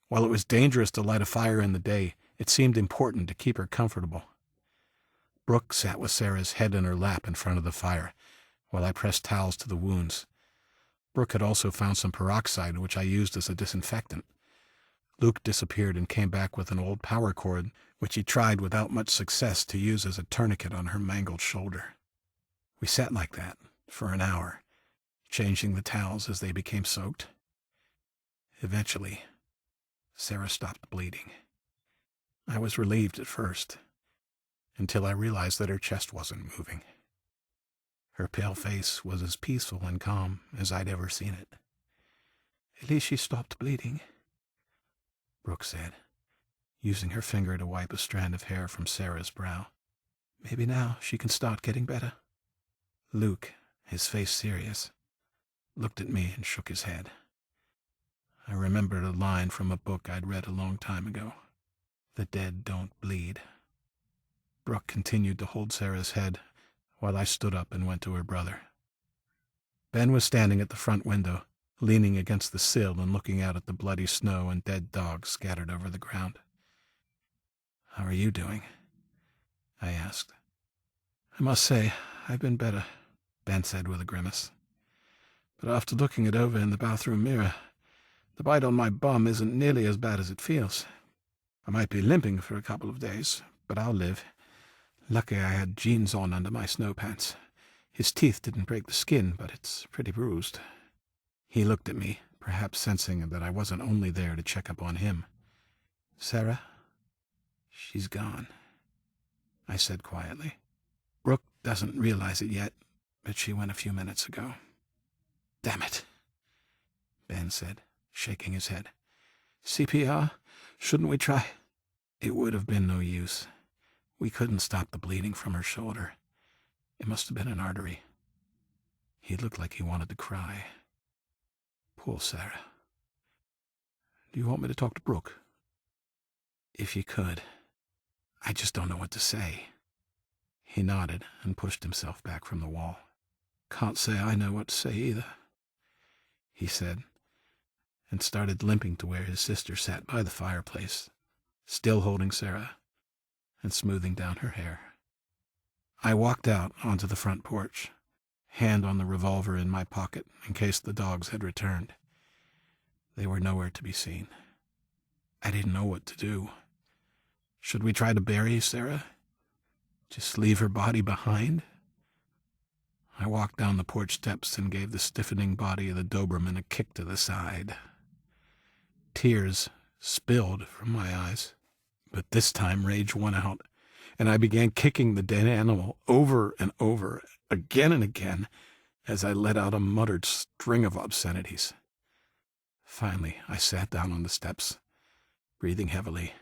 While it was dangerous to light a fire in the day, it seemed important to keep her comfortable. Brooke sat with Sarah's head in her lap in front of the fire, while I pressed towels to the wounds. Brooke had also found some peroxide, which I used as a disinfectant. Luke disappeared and came back with an old power cord, which he tried without much success to use as a tourniquet on her mangled shoulder. We sat like that for an hour, changing the towels as they became soaked. Eventually, Sarah stopped bleeding. I was relieved at first, until I realized that her chest wasn't moving. Her pale face was as peaceful and calm as I'd ever seen it. "At least she stopped bleeding," Brooke said, using her finger to wipe a strand of hair from Sarah's brow. "Maybe now she can start getting better." Luke, his face serious, looked at me and shook his head. I remembered a line from a book I'd read a long time ago. "The dead don't bleed." Brooke continued to hold Sarah's head while I stood up and went to her brother. Ben was standing at the front window, leaning against the sill and looking out at the bloody snow and dead dogs scattered over the ground. "How are you doing?" I asked. "I must say, I've been better," Ben said with a grimace. "But after looking it over in the bathroom mirror, the bite on my bum isn't nearly as bad as it feels. I might be limping for a couple of days, but I'll live. Lucky I had jeans on under my snow pants. His teeth didn't break the skin, but it's pretty bruised." He looked at me, perhaps sensing that I wasn't only there to check up on him. "Sarah? She's gone," I said quietly. "Brooke doesn't realize it yet, but she went a few minutes ago." "Damn it," Ben said, shaking his head. "CPR? Shouldn't we try?" "It would have been no use. We couldn't stop the bleeding from her shoulder. It must have been an artery." He looked like he wanted to cry. Poor Sarah. "Do you want me to talk to Brooke?" "If you could. I just don't know what to say." He nodded and pushed himself back from the wall. "Can't say I know what to say either," he said, and started limping to where his sister sat by the fireplace, still holding Sarah and smoothing down her hair. I walked out onto the front porch, hand on the revolver in my pocket in case the dogs had returned. They were nowhere to be seen. I didn't know what to do. Should we try to bury Sarah? Just leave her body behind? I walked down the porch steps and gave the stiffening body of the Doberman a kick to the side. Tears spilled from my eyes, but this time rage won out, and I began kicking the dead animal over and over, again and again, as I let out a muttered string of obscenities. Finally, I sat down on the steps, breathing heavily,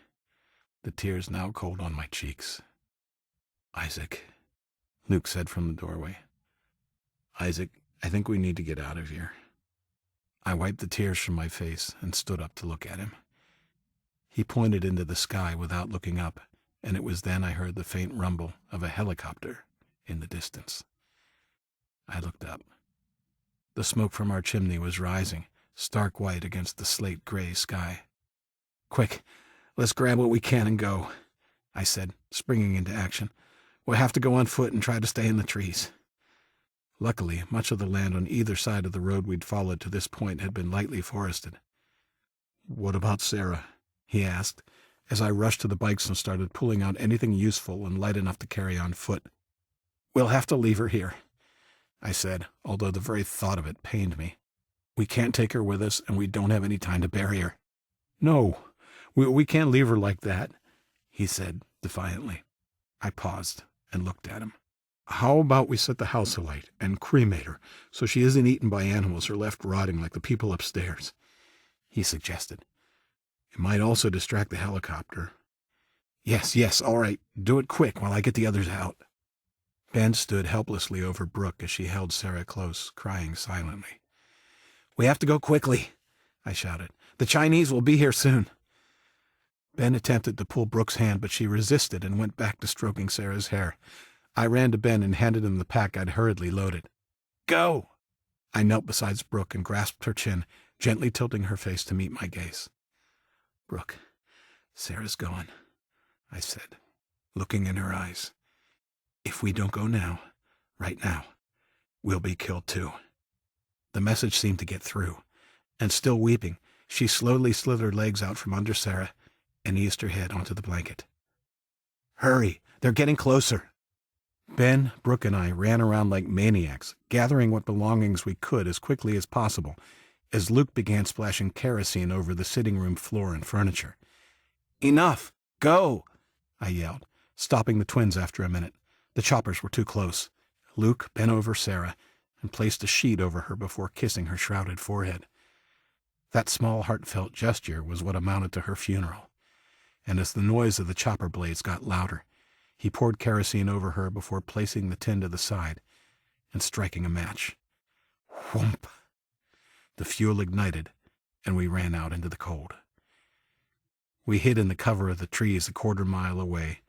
the tears now cold on my cheeks. "Isaac," Luke said from the doorway. "Isaac, I think we need to get out of here." I wiped the tears from my face and stood up to look at him. He pointed into the sky without looking up, and it was then I heard the faint rumble of a helicopter in the distance. I looked up. The smoke from our chimney was rising, stark white against the slate-gray sky. "Quick, let's grab what we can and go," I said, springing into action. "We'll have to go on foot and try to stay in the trees." Luckily, much of the land on either side of the road we'd followed to this point had been lightly forested. "What about Sarah?" he asked, as I rushed to the bikes and started pulling out anything useful and light enough to carry on foot. "We'll have to leave her here," I said, although the very thought of it pained me. "We can't take her with us, and we don't have any time to bury her." "No, we can't leave her like that," he said defiantly. I paused and looked at him. How about we set the house alight and cremate her so she isn't eaten by animals or left rotting like the people upstairs? He suggested. It might also distract the helicopter. Yes, all right. Do it quick while I get the others out. Ben stood helplessly over Brooke as she held Sarah close, crying silently. We have to go quickly, I shouted. The Chinese will be here soon. Ben attempted to pull Brooke's hand, but she resisted and went back to stroking Sarah's hair. I ran to Ben and handed him the pack I'd hurriedly loaded. Go! I knelt beside Brooke and grasped her chin, gently tilting her face to meet my gaze. Brooke, Sarah's gone, I said, looking in her eyes. If we don't go now, right now, we'll be killed too. The message seemed to get through, and still weeping, she slowly slid her legs out from under Sarah and eased her head onto the blanket. Hurry, they're getting closer. Ben, Brooke, and I ran around like maniacs, gathering what belongings we could as quickly as possible, as Luke began splashing kerosene over the sitting room floor and furniture. Enough! Go! I yelled, stopping the twins after a minute. The choppers were too close. Luke bent over Sarah and placed a sheet over her before kissing her shrouded forehead. That small, heartfelt gesture was what amounted to her funeral. And as the noise of the chopper blades got louder, he poured kerosene over her before placing the tin to the side and striking a match. Whoomp! The fuel ignited, and we ran out into the cold. We hid in the cover of the trees a quarter-mile away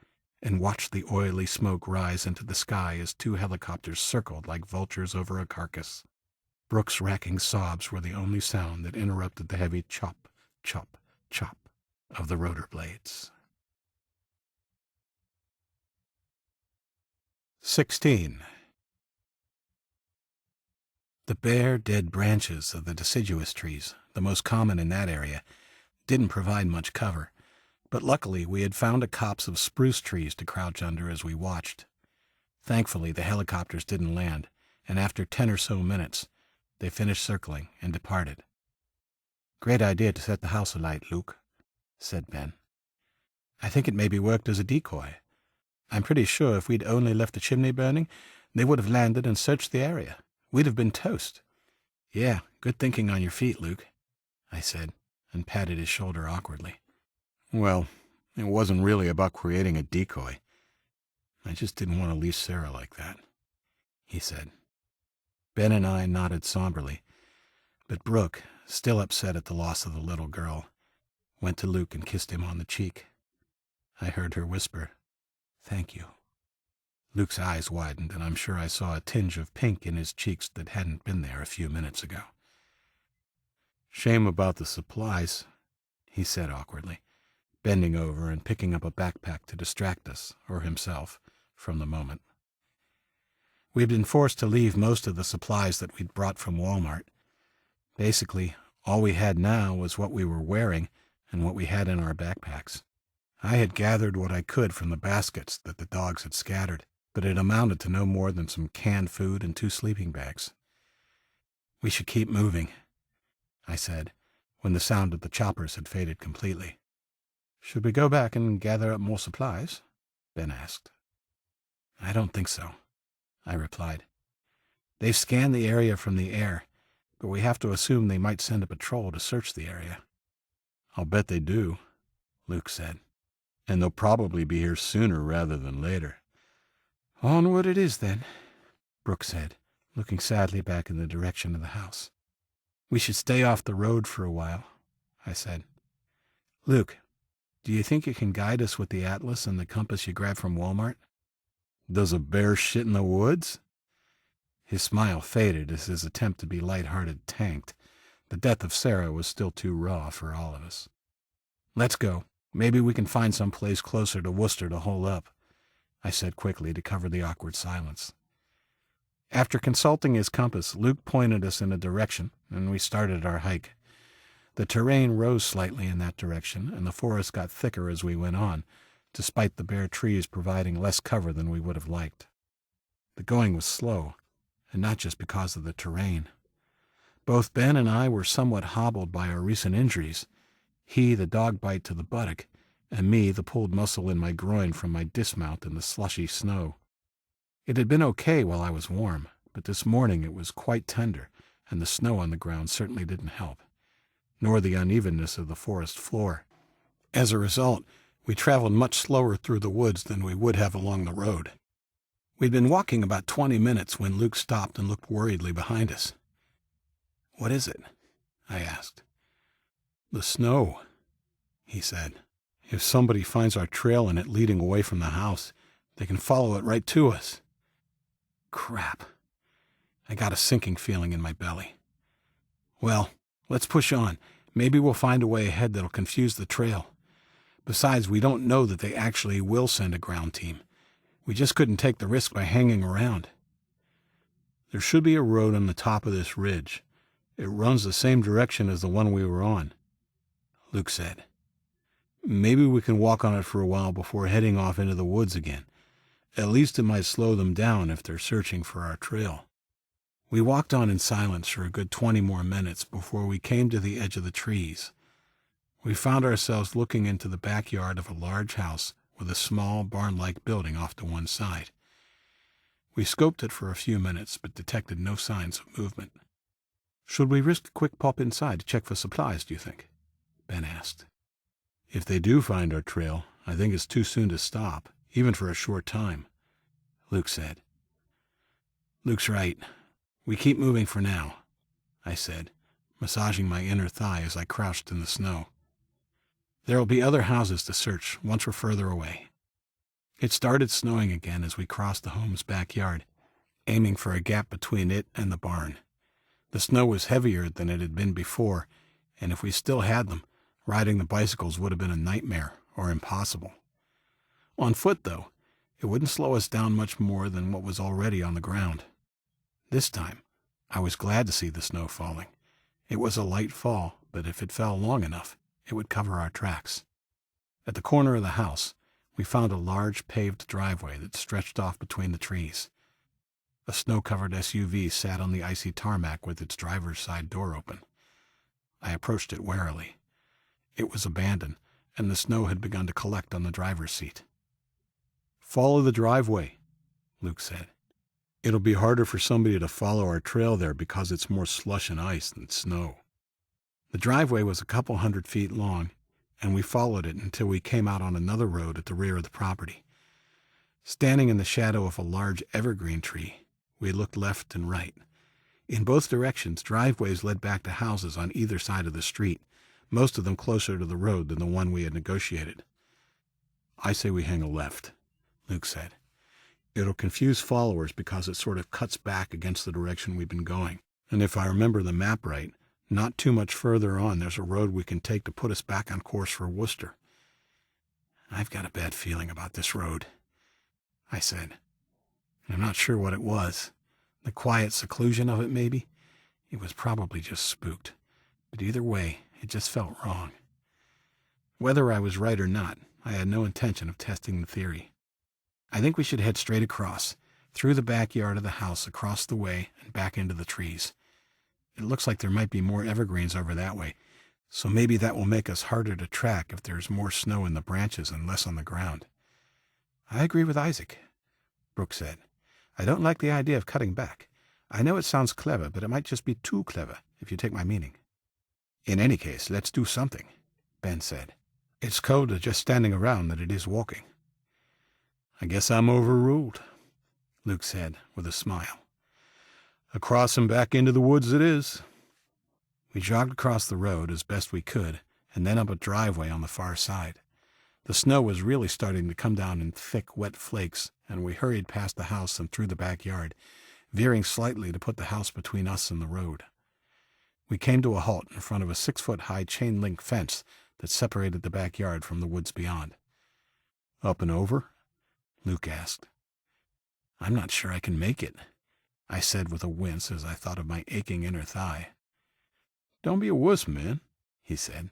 and watched the oily smoke rise into the sky as two helicopters circled like vultures over a carcass. Brooke's racking sobs were the only sound that interrupted the heavy chop, chop, chop of the rotor blades. 16. The bare, dead branches of the deciduous trees, the most common in that area, didn't provide much cover, but luckily we had found a copse of spruce trees to crouch under as we watched. Thankfully, the helicopters didn't land, and after 10 or so minutes, they finished circling and departed. Great idea to set the house alight, Luke, said Ben. I think it maybe worked as a decoy. I'm pretty sure if we'd only left the chimney burning, they would have landed and searched the area. We'd have been toast. Yeah, good thinking on your feet, Luke, I said, and patted his shoulder awkwardly. Well, it wasn't really about creating a decoy. I just didn't want to leave Sarah like that, he said. Ben and I nodded somberly, but Brooke, still upset at the loss of the little girl, went to Luke and kissed him on the cheek. I heard her whisper, "Thank you." Luke's eyes widened, and I'm sure I saw a tinge of pink in his cheeks that hadn't been there a few minutes ago. Shame about the supplies, he said awkwardly, bending over and picking up a backpack to distract us, or himself, from the moment. We'd been forced to leave most of the supplies that we'd brought from Walmart. Basically, all we had now was what we were wearing and what we had in our backpacks. I had gathered what I could from the baskets that the dogs had scattered, but it amounted to no more than some canned food and 2 sleeping bags. We should keep moving, I said, when the sound of the choppers had faded completely. Should we go back and gather up more supplies? Ben asked. I don't think so, I replied. They've scanned the area from the air, but we have to assume they might send a patrol to search the area. I'll bet they do, Luke said. And they'll probably be here sooner rather than later. Onward it is, then, Brooke said, looking sadly back in the direction of the house. We should stay off the road for a while, I said. Luke, do you think you can guide us with the atlas and the compass you grabbed from Walmart? Does a bear shit in the woods? His smile faded as his attempt to be light-hearted tanked. The death of Sarah was still too raw for all of us. Let's go. Maybe we can find some place closer to Worcester to hole up, I said quickly to cover the awkward silence. After consulting his compass, Luke pointed us in a direction, and we started our hike. The terrain rose slightly in that direction, and the forest got thicker as we went on, despite the bare trees providing less cover than we would have liked. The going was slow, and not just because of the terrain. Both Ben and I were somewhat hobbled by our recent injuries, he the dog bite to the buttock, and me the pulled muscle in my groin from my dismount in the slushy snow. It had been okay while I was warm, but this morning it was quite tender, and the snow on the ground certainly didn't help, nor the unevenness of the forest floor. As a result, we traveled much slower through the woods than we would have along the road. We'd been walking about 20 minutes when Luke stopped and looked worriedly behind us. "What is it?" I asked. "The snow," he said. "If somebody finds our trail in it leading away from the house, they can follow it right to us." Crap. I got a sinking feeling in my belly. "Well, let's push on. Maybe we'll find a way ahead that'll confuse the trail. Besides, we don't know that they actually will send a ground team. We just couldn't take the risk by hanging around." "There should be a road on the top of this ridge. It runs the same direction as the one we were on," Luke said. "Maybe we can walk on it for a while before heading off into the woods again. At least it might slow them down if they're searching for our trail." We walked on in silence for a good 20 more minutes before we came to the edge of the trees. We found ourselves looking into the backyard of a large house with a small barn-like building off to one side. We scoped it for a few minutes but detected no signs of movement. "Should we risk a quick pop inside to check for supplies, do you think?" Ben asked. "If they do find our trail, I think it's too soon to stop, even for a short time," Luke said. "Luke's right. We keep moving for now," I said, massaging my inner thigh as I crouched in the snow. "There'll be other houses to search once we're further away." It started snowing again as we crossed the home's backyard, aiming for a gap between it and the barn. The snow was heavier than it had been before, and if we still had them, riding the bicycles would have been a nightmare or impossible. On foot, though, it wouldn't slow us down much more than what was already on the ground. This time, I was glad to see the snow falling. It was a light fall, but if it fell long enough, it would cover our tracks. At the corner of the house, we found a large paved driveway that stretched off between the trees. A snow-covered SUV sat on the icy tarmac with its driver's side door open. I approached it warily. It was abandoned, and the snow had begun to collect on the driver's seat. "Follow the driveway," Luke said. "It'll be harder for somebody to follow our trail there because it's more slush and ice than snow." The driveway was a couple 100 feet long, and we followed it until we came out on another road at the rear of the property. Standing in the shadow of a large evergreen tree, we looked left and right. In both directions, driveways led back to houses on either side of the street, most of them closer to the road than the one we had negotiated. "I say we hang a left," Luke said. "It'll confuse followers because it sort of cuts back against the direction we've been going. And if I remember the map right, not too much further on there's a road we can take to put us back on course for Worcester." "I've got a bad feeling about this road," I said. I'm not sure what it was. The quiet seclusion of it, maybe. It was probably just spooked. But either way, it just felt wrong. Whether I was right or not, I had no intention of testing the theory. "I think we should head straight across, through the backyard of the house, across the way, and back into the trees. It looks like there might be more evergreens over that way, so maybe that will make us harder to track if there's more snow in the branches and less on the ground." "I agree with Isaac," Brooke said. "I don't like the idea of cutting back. I know it sounds clever, but it might just be too clever, if you take my meaning." "In any case, let's do something," Ben said. "It's colder just standing around than it is walking." "I guess I'm overruled," Luke said with a smile. "Across and back into the woods it is." We jogged across the road as best we could, and then up a driveway on the far side. The snow was really starting to come down in thick, wet flakes, and we hurried past the house and through the backyard, veering slightly to put the house between us and the road. We came to a halt in front of a 6-foot-high chain-link fence that separated the backyard from the woods beyond. "Up and over?" Luke asked. "I'm not sure I can make it," I said with a wince as I thought of my aching inner thigh. "Don't be a wuss, man," he said.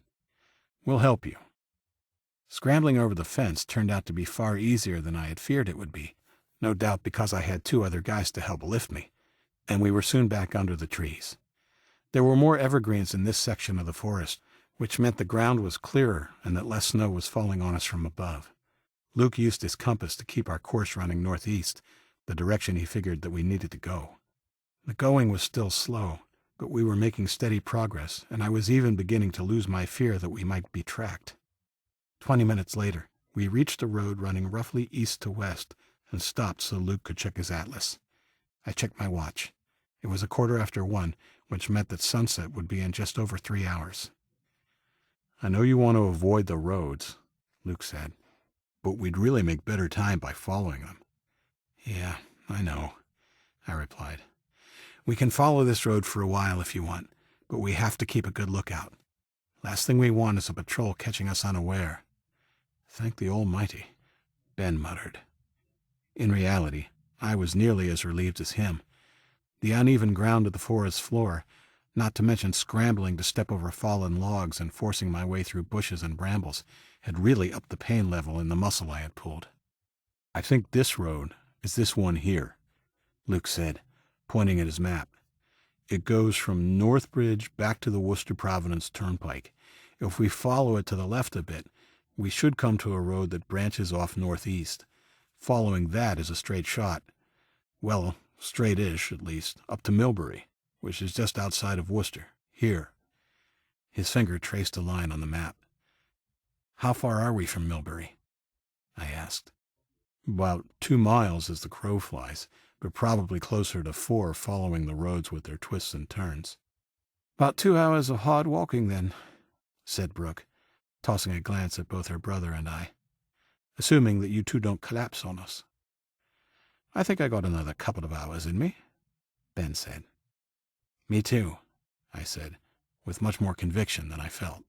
"We'll help you." Scrambling over the fence turned out to be far easier than I had feared it would be, no doubt because I had 2 other guys to help lift me, and we were soon back under the trees. There were more evergreens in this section of the forest, which meant the ground was clearer and that less snow was falling on us from above. Luke used his compass to keep our course running northeast, the direction he figured that we needed to go. The going was still slow, but we were making steady progress, and I was even beginning to lose my fear that we might be tracked. 20 minutes later, we reached a road running roughly east to west and stopped so Luke could check his atlas. I checked my watch. It was 1:15, which meant that sunset would be in just over 3 hours. "I know you want to avoid the roads," Luke said, "but we'd really make better time by following them." "Yeah, I know," I replied. "We can follow this road for a while if you want, but we have to keep a good lookout. Last thing we want is a patrol catching us unaware." "Thank the Almighty," Ben muttered. In reality, I was nearly as relieved as him. The uneven ground of the forest floor, not to mention scrambling to step over fallen logs and forcing my way through bushes and brambles, had really upped the pain level in the muscle I had pulled. "I think this road is this one here," Luke said, pointing at his map. "It goes from Northbridge back to the Worcester-Providence Turnpike. If we follow it to the left a bit, we should come to a road that branches off northeast. Following that is a straight shot. Well, straight-ish, at least, up to Millbury, which is just outside of Worcester, here." His finger traced a line on the map. "How far are we from Millbury?" I asked. "About 2 miles as the crow flies, but probably closer to 4 following the roads with their twists and turns." "About 2 hours of hard walking, then," said Brooke, tossing a glance at both her brother and I. "Assuming that you two don't collapse on us." "I think I got another couple of hours in me," Ben said. "Me too," I said, with much more conviction than I felt.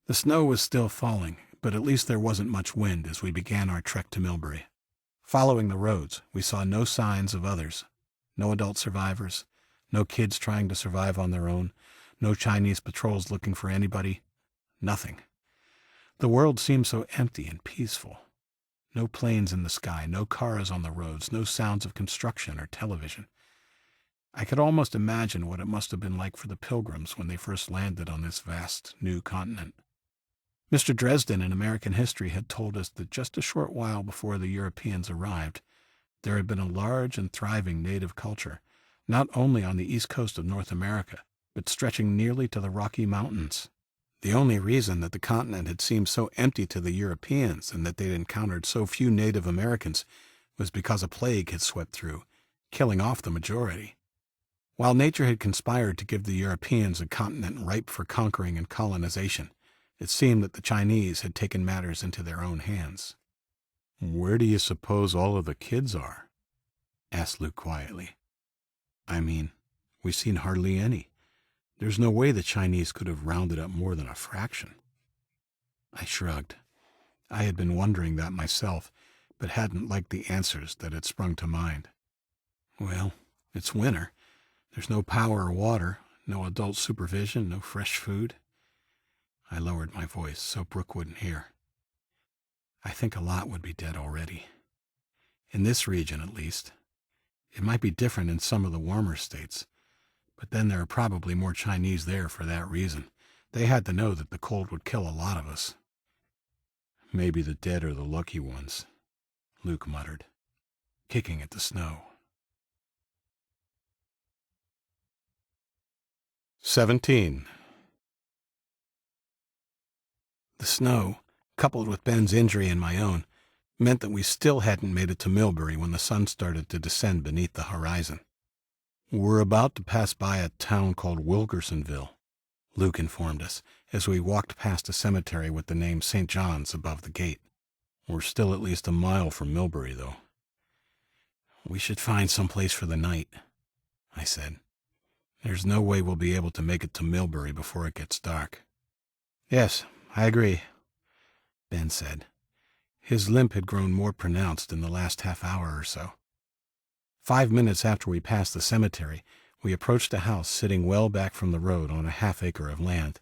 The snow was still falling, but at least there wasn't much wind as we began our trek to Millbury. Following the roads, we saw no signs of others. No adult survivors, no kids trying to survive on their own, no Chinese patrols looking for anybody. Nothing. The world seemed so empty and peaceful. No planes in the sky, no cars on the roads, no sounds of construction or television. I could almost imagine what it must have been like for the Pilgrims when they first landed on this vast new continent. Mr. Dresden in American History had told us that just a short while before the Europeans arrived, there had been a large and thriving native culture, not only on the east coast of North America, but stretching nearly to the Rocky Mountains. The only reason that the continent had seemed so empty to the Europeans and that they'd encountered so few Native Americans was because a plague had swept through, killing off the majority. While nature had conspired to give the Europeans a continent ripe for conquering and colonization, it seemed that the Chinese had taken matters into their own hands. "Where do you suppose all of the kids are?" asked Luke quietly. "I mean, we've seen hardly any. There's no way the Chinese could have rounded up more than a fraction." I shrugged. I had been wondering that myself, but hadn't liked the answers that had sprung to mind. "Well, it's winter. There's no power or water, no adult supervision, no fresh food." I lowered my voice so Brooke wouldn't hear. "I think a lot would be dead already. In this region, at least. It might be different in some of the warmer states, but then there are probably more Chinese there for that reason. They had to know that the cold would kill a lot of us." "Maybe the dead are the lucky ones," Luke muttered, kicking at the snow. 17. The snow, coupled with Ben's injury and my own, meant that we still hadn't made it to Millbury when the sun started to descend beneath the horizon. "We're about to pass by a town called Wilkersonville," Luke informed us, as we walked past a cemetery with the name St. John's above the gate. "We're still at least a mile from Millbury, though." "We should find some place for the night," I said. "There's no way we'll be able to make it to Millbury before it gets dark." "Yes, I agree," Ben said. His limp had grown more pronounced in the last half hour or so. 5 minutes after we passed the cemetery, we approached a house sitting well back from the road on a half-acre of land.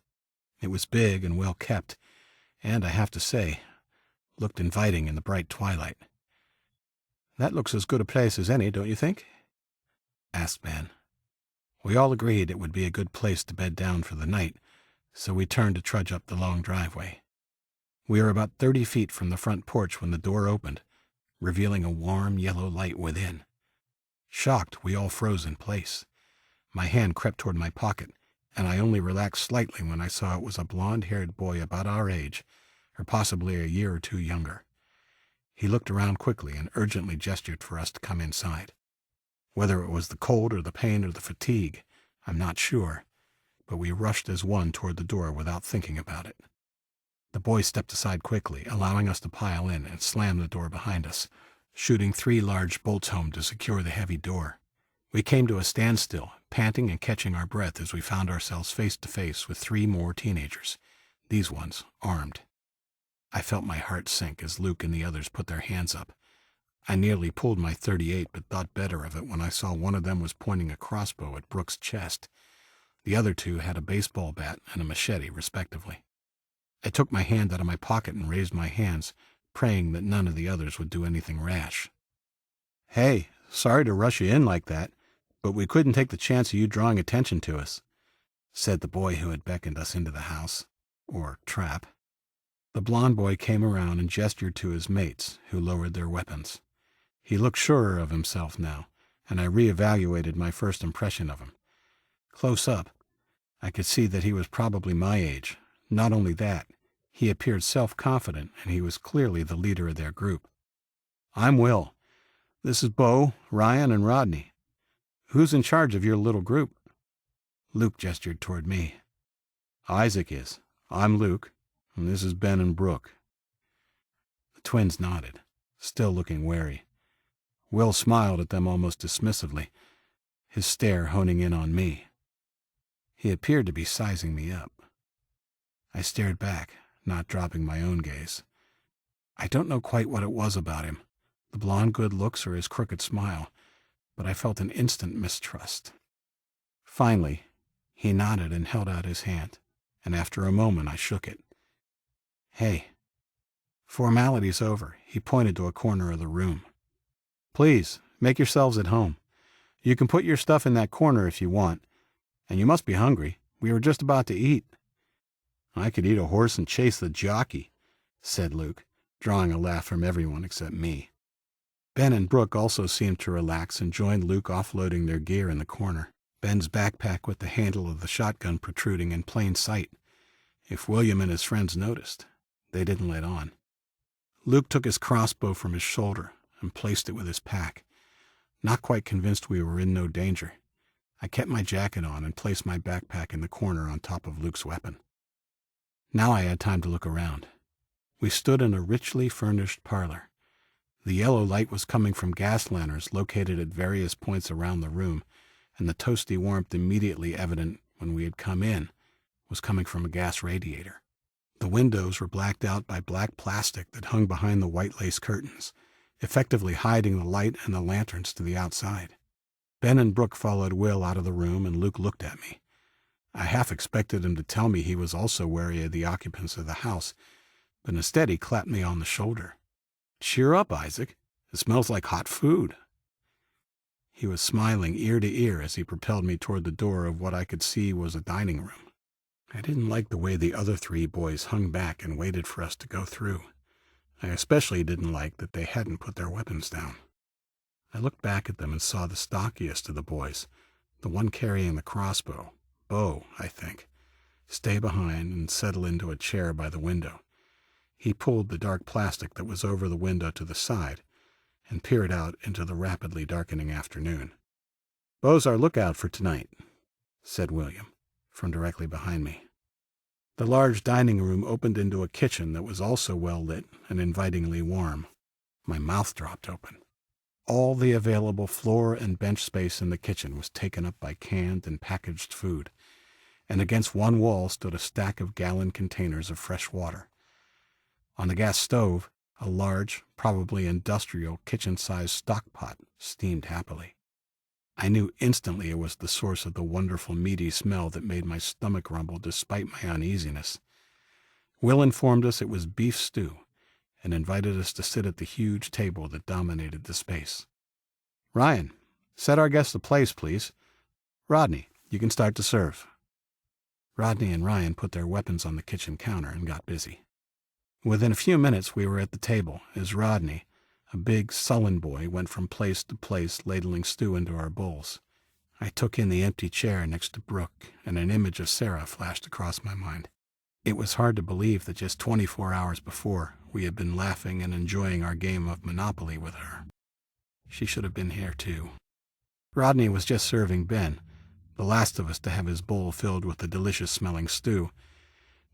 It was big and well kept, and, I have to say, looked inviting in the bright twilight. "That looks as good a place as any, don't you think?" asked Ben. We all agreed it would be a good place to bed down for the night, so we turned to trudge up the long driveway. We were about 30 feet from the front porch when the door opened. revealing a warm yellow light within. Shocked, we all froze in place. My hand crept toward my pocket, and I only relaxed slightly when I saw it was a blond-haired boy about our age, or possibly a year or two younger. He looked around quickly and urgently gestured for us to come inside. Whether it was the cold or the pain or the fatigue, I'm not sure, but we rushed as one toward the door without thinking about it. The boy stepped aside quickly, allowing us to pile in, and slammed the door behind us, shooting 3 large bolts home to secure the heavy door. We came to a standstill, panting and catching our breath as we found ourselves face to face with 3 more teenagers, these ones armed. I felt my heart sink as Luke and the others put their hands up. I nearly pulled my .38 but thought better of it when I saw one of them was pointing a crossbow at Brooke's chest. The other 2 had a baseball bat and a machete, respectively. I took my hand out of my pocket and raised my hands, praying that none of the others would do anything rash. "Hey, sorry to rush you in like that, but we couldn't take the chance of you drawing attention to us," said the boy who had beckoned us into the house, or trap. The blond boy came around and gestured to his mates, who lowered their weapons. He looked surer of himself now, and I reevaluated my first impression of him. Close up, I could see that he was probably my age. Not only that, he appeared self-confident, and he was clearly the leader of their group. "I'm Will. This is Bo, Ryan, and Rodney. Who's in charge of your little group?" Luke gestured toward me. "Isaac is. I'm Luke, and this is Ben and Brooke." The twins nodded, still looking wary. Will smiled at them almost dismissively, his stare honing in on me. He appeared to be sizing me up. I stared back, not dropping my own gaze. I don't know quite what it was about him, the blonde good looks or his crooked smile, but I felt an instant mistrust. Finally, he nodded and held out his hand, and after a moment I shook it. "Hey." Formalities over, he pointed to a corner of the room. "Please, make yourselves at home. You can put your stuff in that corner if you want. And you must be hungry. We were just about to eat." "I could eat a horse and chase the jockey," said Luke, drawing a laugh from everyone except me. Ben and Brooke also seemed to relax and joined Luke offloading their gear in the corner, Ben's backpack with the handle of the shotgun protruding in plain sight. If William and his friends noticed, they didn't let on. Luke took his crossbow from his shoulder and placed it with his pack. Not quite convinced we were in no danger, I kept my jacket on and placed my backpack in the corner on top of Luke's weapon. Now I had time to look around. We stood in a richly furnished parlor. The yellow light was coming from gas lanterns located at various points around the room, and the toasty warmth immediately evident when we had come in was coming from a gas radiator. The windows were blacked out by black plastic that hung behind the white lace curtains, effectively hiding the light and the lanterns to the outside. Ben and Brooke followed Will out of the room, and Luke looked at me. I half expected him to tell me he was also wary of the occupants of the house, but instead he clapped me on the shoulder. "Cheer up, Isaac. It smells like hot food." He was smiling ear to ear as he propelled me toward the door of what I could see was a dining room. I didn't like the way the other 3 boys hung back and waited for us to go through. I especially didn't like that they hadn't put their weapons down. I looked back at them and saw the stockiest of the boys, the one carrying the crossbow, Bo, I think, stay behind and settle into a chair by the window. He pulled the dark plastic that was over the window to the side and peered out into the rapidly darkening afternoon. "Bo's our lookout for tonight," said William, from directly behind me. The large dining room opened into a kitchen that was also well lit and invitingly warm. My mouth dropped open. All the available floor and bench space in the kitchen was taken up by canned and packaged food, and against one wall stood a stack of gallon containers of fresh water. On the gas stove, a large, probably industrial, kitchen-sized stock pot steamed happily. I knew instantly it was the source of the wonderful meaty smell that made my stomach rumble despite my uneasiness. Will informed us it was beef stew, and invited us to sit at the huge table that dominated the space. "Ryan, set our guests a place, please. Rodney, you can start to serve." Rodney and Ryan put their weapons on the kitchen counter and got busy. Within a few minutes we were at the table as Rodney, A big, sullen boy went from place to place ladling stew into our bowls. I took in the empty chair next to Brooke, and an image of Sarah flashed across my mind. It was hard to believe that just 24 hours before, we had been laughing and enjoying our game of Monopoly with her. She should have been here, too. Rodney was just serving Ben, the last of us to have his bowl filled with the delicious-smelling stew,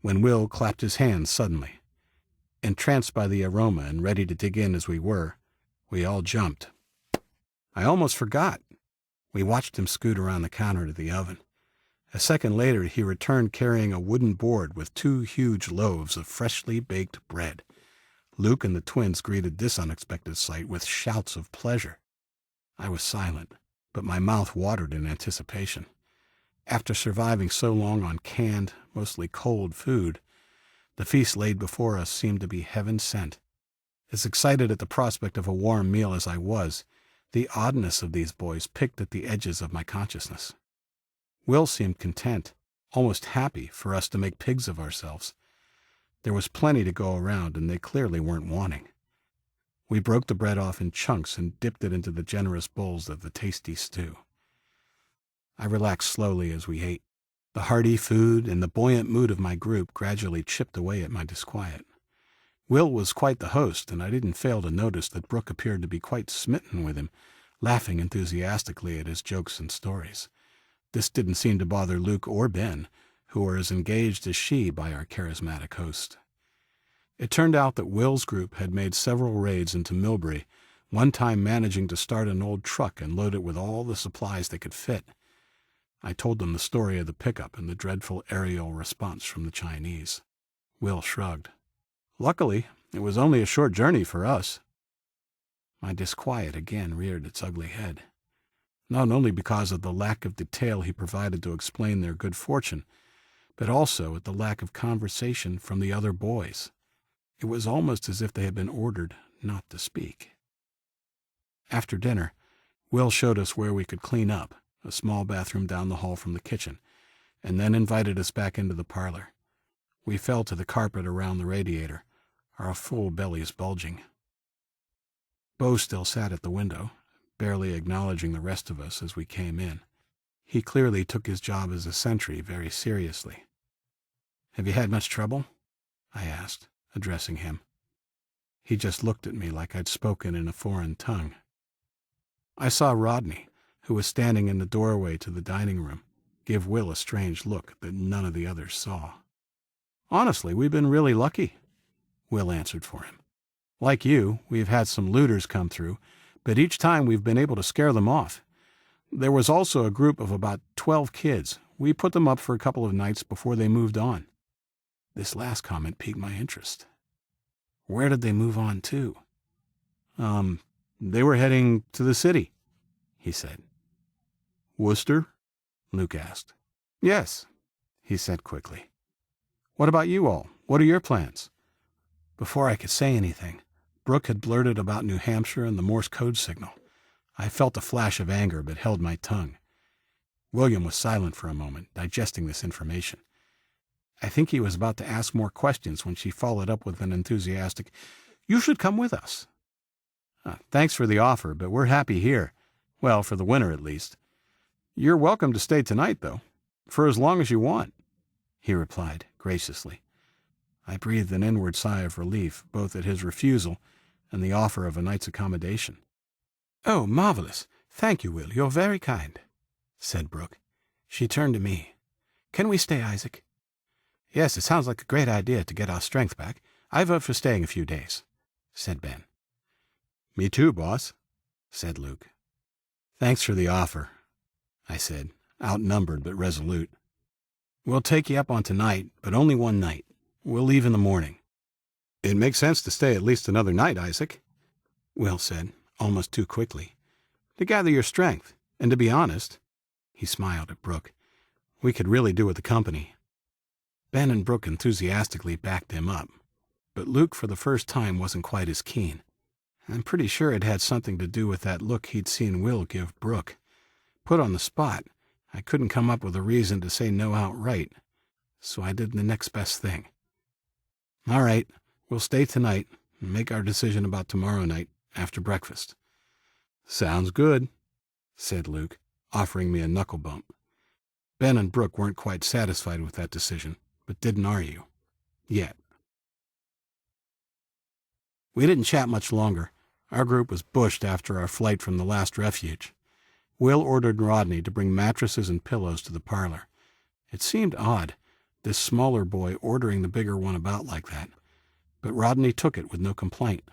when Will clapped his hands suddenly. Entranced by the aroma and ready to dig in as we were, we all jumped. I almost forgot. We watched him scoot around the counter to the oven. A second later, he returned carrying a wooden board with 2 huge loaves of freshly baked bread. Luke and the twins greeted this unexpected sight with shouts of pleasure. I was silent, but my mouth watered in anticipation. After surviving so long on canned, mostly cold food, the feast laid before us seemed to be heaven sent. As excited at the prospect of a warm meal as I was, the oddness of these boys picked at the edges of my consciousness. Will seemed content, almost happy for us to make pigs of ourselves. There was plenty to go around, and they clearly weren't wanting. We broke the bread off in chunks and dipped it into the generous bowls of the tasty stew. I relaxed slowly as we ate. The hearty food and the buoyant mood of my group gradually chipped away at my disquiet. Will was quite the host, and I didn't fail to notice that Brooke appeared to be quite smitten with him, laughing enthusiastically at his jokes and stories. This didn't seem to bother Luke or Ben, who were as engaged as she by our charismatic host. It turned out that Will's group had made several raids into Millbury, one time managing to start an old truck and load it with all the supplies they could fit. I told them the story of the pickup and the dreadful aerial response from the Chinese. Will shrugged. Luckily, it was only a short journey for us. My disquiet again reared its ugly head, not only because of the lack of detail he provided to explain their good fortune, but also at the lack of conversation from the other boys. It was almost as if they had been ordered not to speak. After dinner, Will showed us where we could clean up, a small bathroom down the hall from the kitchen, and then invited us back into the parlor. We fell to the carpet around the radiator, our full bellies bulging. Bo still sat at the window, barely acknowledging the rest of us as we came in. He clearly took his job as a sentry very seriously. "Have you had much trouble?" I asked, addressing him. He just looked at me like I'd spoken in a foreign tongue. I saw Rodney, who was standing in the doorway to the dining room, give Will a strange look that none of the others saw. "Honestly, we've been really lucky," Will answered for him. "Like you, we've had some looters come through, but each time we've been able to scare them off. There was also a group of about 12 kids. We put them up for a couple of nights before they moved on." This last comment piqued my interest. "Where did they move on to?" They were heading to the city," he said. "Worcester?" Luke asked. "Yes," he said quickly. "What about you all? What are your plans?" Before I could say anything, Brooke had blurted about New Hampshire and the Morse code signal. I felt a flash of anger but held my tongue. William was silent for a moment, digesting this information. I think he was about to ask more questions when she followed up with an enthusiastic, "You should come with us." "Thanks for the offer, but we're happy here. Well, for the winter at least. You're welcome to stay tonight, though, for as long as you want," he replied graciously. I breathed an inward sigh of relief, both at his refusal and the offer of a night's accommodation. "Oh, marvelous. Thank you, Will. You're very kind," said Brooke. She turned to me. "Can we stay, Isaac?" "Yes, it sounds like a great idea to get our strength back. I vote for staying a few days," said Ben. "Me too, boss," said Luke. "Thanks for the offer," I said, outnumbered but resolute. "We'll take you up on tonight, but only one night. We'll leave in the morning." "It makes sense to stay at least another night, Isaac," Will said, almost too quickly. "To gather your strength, and to be honest," he smiled at Brooke, "we could really do with the company." Ben and Brooke enthusiastically backed him up, but Luke for the first time wasn't quite as keen. I'm pretty sure it had something to do with that look he'd seen Will give Brooke. Put on the spot, I couldn't come up with a reason to say no outright, so I did the next best thing. "All right, we'll stay tonight and make our decision about tomorrow night after breakfast." "Sounds good," said Luke, offering me a knuckle bump. Ben and Brooke weren't quite satisfied with that decision, but didn't argue. Yet. We didn't chat much longer. Our group was bushed after our flight from the last refuge. Will ordered Rodney to bring mattresses and pillows to the parlor. It seemed odd, this smaller boy ordering the bigger one about like that, but Rodney took it with no complaint.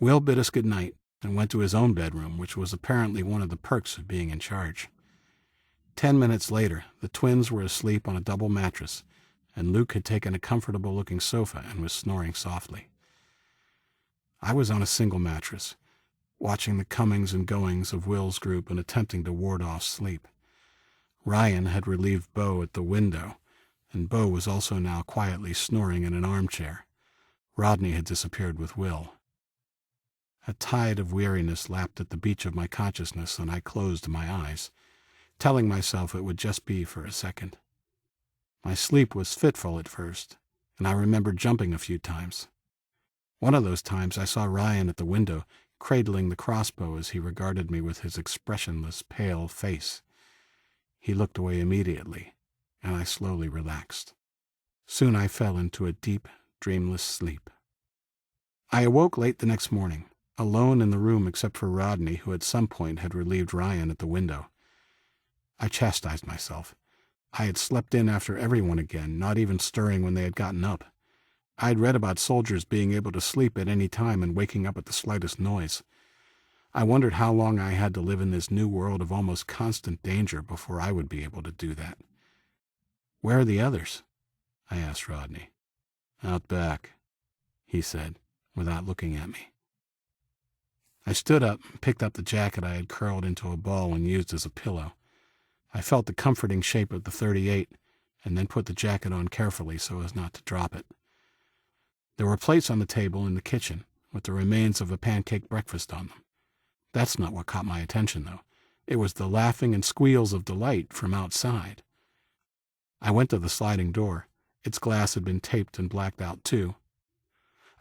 Will bid us good night and went to his own bedroom, which was apparently one of the perks of being in charge. 10 minutes later, the twins were asleep on a double mattress, and Luke had taken a comfortable-looking sofa and was snoring softly. I was on a single mattress, watching the comings and goings of Will's group and attempting to ward off sleep. Ryan had relieved Bo at the window, and Bo was also now quietly snoring in an armchair. Rodney had disappeared with Will. A tide of weariness lapped at the beach of my consciousness, and I closed my eyes, telling myself it would just be for a second. My sleep was fitful at first, and I remembered jumping a few times. One of those times I saw Ryan at the window, cradling the crossbow as he regarded me with his expressionless, pale face. He looked away immediately, and I slowly relaxed. Soon I fell into a deep, dreamless sleep. I awoke late the next morning, alone in the room except for Rodney, who at some point had relieved Ryan at the window. I chastised myself. I had slept in after everyone again, not even stirring when they had gotten up. I had read about soldiers being able to sleep at any time and waking up at the slightest noise. I wondered how long I had to live in this new world of almost constant danger before I would be able to do that. "Where are the others?" I asked Rodney. "Out back," he said, without looking at me. I stood up and picked up the jacket I had curled into a ball and used as a pillow. I felt the comforting shape of the .38, and then put the jacket on carefully so as not to drop it. There were plates on the table in the kitchen, with the remains of a pancake breakfast on them. That's not what caught my attention, though. It was the laughing and squeals of delight from outside. I went to the sliding door. Its glass had been taped and blacked out, too.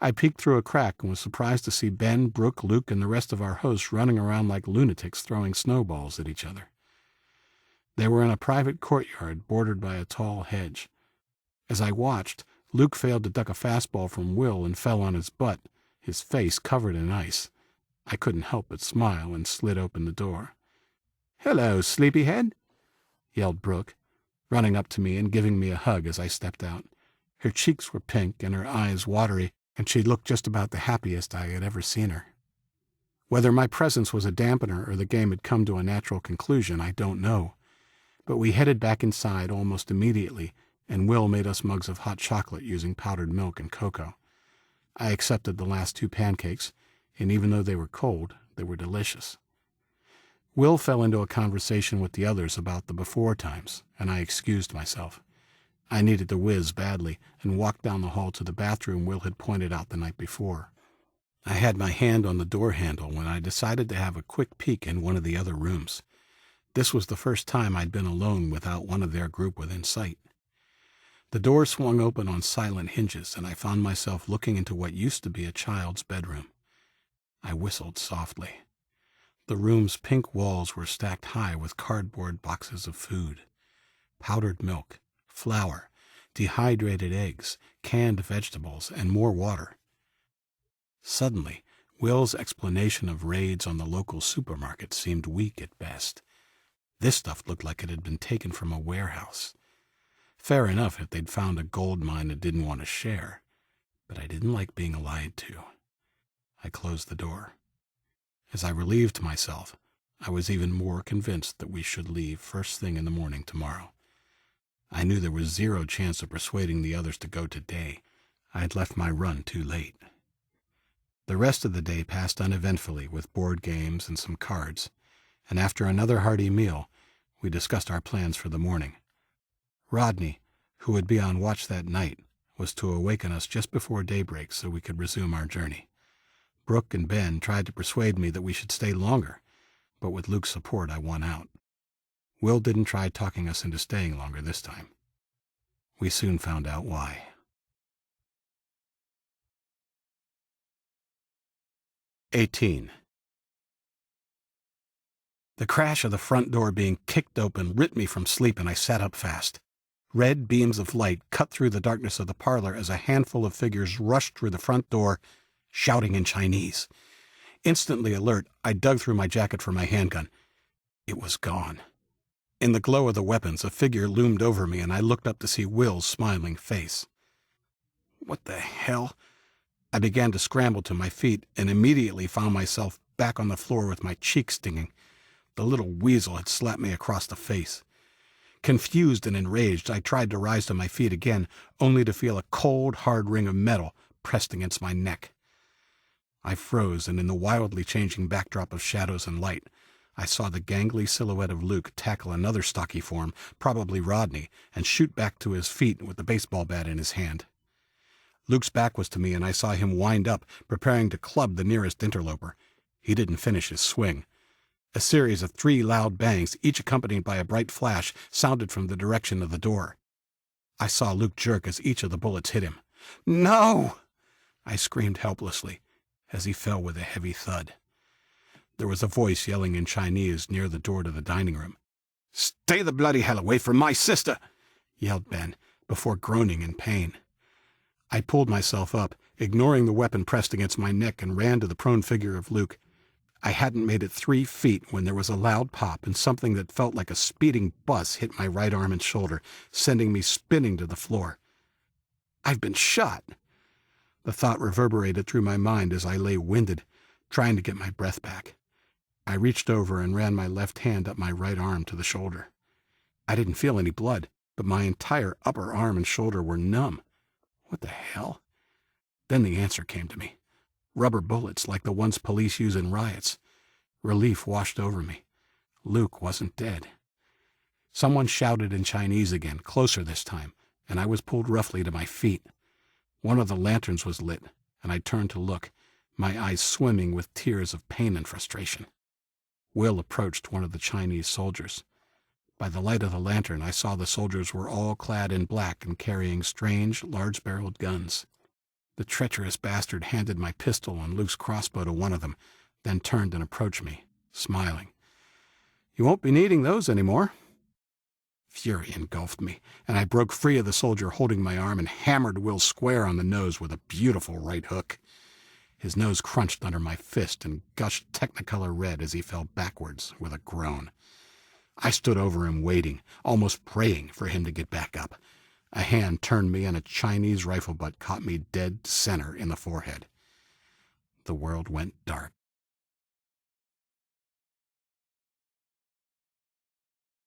I peeked through a crack and was surprised to see Ben, Brooke, Luke, and the rest of our hosts running around like lunatics throwing snowballs at each other. They were in a private courtyard bordered by a tall hedge. As I watched, Luke failed to duck a fastball from Will and fell on his butt, his face covered in ice. I couldn't help but smile and slid open the door. "Hello, sleepyhead," yelled Brooke, running up to me and giving me a hug as I stepped out. Her cheeks were pink and her eyes watery, and she looked just about the happiest I had ever seen her. Whether my presence was a dampener or the game had come to a natural conclusion, I don't know. But we headed back inside almost immediately, and Will made us mugs of hot chocolate using powdered milk and cocoa. I accepted the last 2 pancakes, and even though they were cold, they were delicious. Will fell into a conversation with the others about the before times, and I excused myself. I needed to whiz badly and walked down the hall to the bathroom Will had pointed out the night before. I had my hand on the door handle when I decided to have a quick peek in one of the other rooms. This was the first time I'd been alone without one of their group within sight. The door swung open on silent hinges, and I found myself looking into what used to be a child's bedroom. I whistled softly. The room's pink walls were stacked high with cardboard boxes of food. Powdered milk, flour, dehydrated eggs, canned vegetables, and more water. Suddenly, Will's explanation of raids on the local supermarket seemed weak at best. This stuff looked like it had been taken from a warehouse. Fair enough if they'd found a gold mine and didn't want to share, but I didn't like being lied to. I closed the door. As I relieved myself, I was even more convinced that we should leave first thing in the morning tomorrow. I knew there was zero chance of persuading the others to go today. I had left my run too late. The rest of the day passed uneventfully with board games and some cards, and after another hearty meal, we discussed our plans for the morning. Rodney, who would be on watch that night, was to awaken us just before daybreak so we could resume our journey. Brooke and Ben tried to persuade me that we should stay longer, but with Luke's support I won out. Will didn't try talking us into staying longer this time. We soon found out why. 18. The crash of the front door being kicked open ripped me from sleep, and I sat up fast. Red beams of light cut through the darkness of the parlor as a handful of figures rushed through the front door, shouting in Chinese. Instantly alert, I dug through my jacket for my handgun. It was gone. In the glow of the weapons, a figure loomed over me, and I looked up to see Will's smiling face. What the hell? I began to scramble to my feet and immediately found myself back on the floor with my cheek stinging. The little weasel had slapped me across the face. Confused and enraged, I tried to rise to my feet again, only to feel a cold, hard ring of metal pressed against my neck. I froze, and in the wildly changing backdrop of shadows and light, I saw the gangly silhouette of Luke tackle another stocky form, probably Rodney, and shoot back to his feet with the baseball bat in his hand. Luke's back was to me, and I saw him wind up, preparing to club the nearest interloper. He didn't finish his swing. A series of 3 loud bangs, each accompanied by a bright flash, sounded from the direction of the door. I saw Luke jerk as each of the bullets hit him. "No!" I screamed helplessly, as he fell with a heavy thud. There was a voice yelling in Chinese near the door to the dining room. "Stay the bloody hell away from my sister!" yelled Ben, before groaning in pain. I pulled myself up, ignoring the weapon pressed against my neck, and ran to the prone figure of Luke. I hadn't made it 3 feet when there was a loud pop, and something that felt like a speeding bus hit my right arm and shoulder, sending me spinning to the floor. I've been shot! The thought reverberated through my mind as I lay winded, trying to get my breath back. I reached over and ran my left hand up my right arm to the shoulder. I didn't feel any blood, but my entire upper arm and shoulder were numb. What the hell? Then the answer came to me. Rubber bullets like the ones police use in riots. Relief washed over me. Luke wasn't dead. Someone shouted in Chinese again, closer this time, and I was pulled roughly to my feet. One of the lanterns was lit, and I turned to look, my eyes swimming with tears of pain and frustration. Will approached one of the Chinese soldiers. By the light of the lantern, I saw the soldiers were all clad in black and carrying strange, large-barreled guns. The treacherous bastard handed my pistol and Luke's crossbow to one of them, then turned and approached me, smiling. "You won't be needing those anymore." Fury engulfed me, and I broke free of the soldier holding my arm and hammered Will square on the nose with a beautiful right hook. His nose crunched under my fist and gushed technicolor red as he fell backwards with a groan. I stood over him waiting, almost praying for him to get back up. A hand turned me and a Chinese rifle butt caught me dead center in the forehead. The world went dark.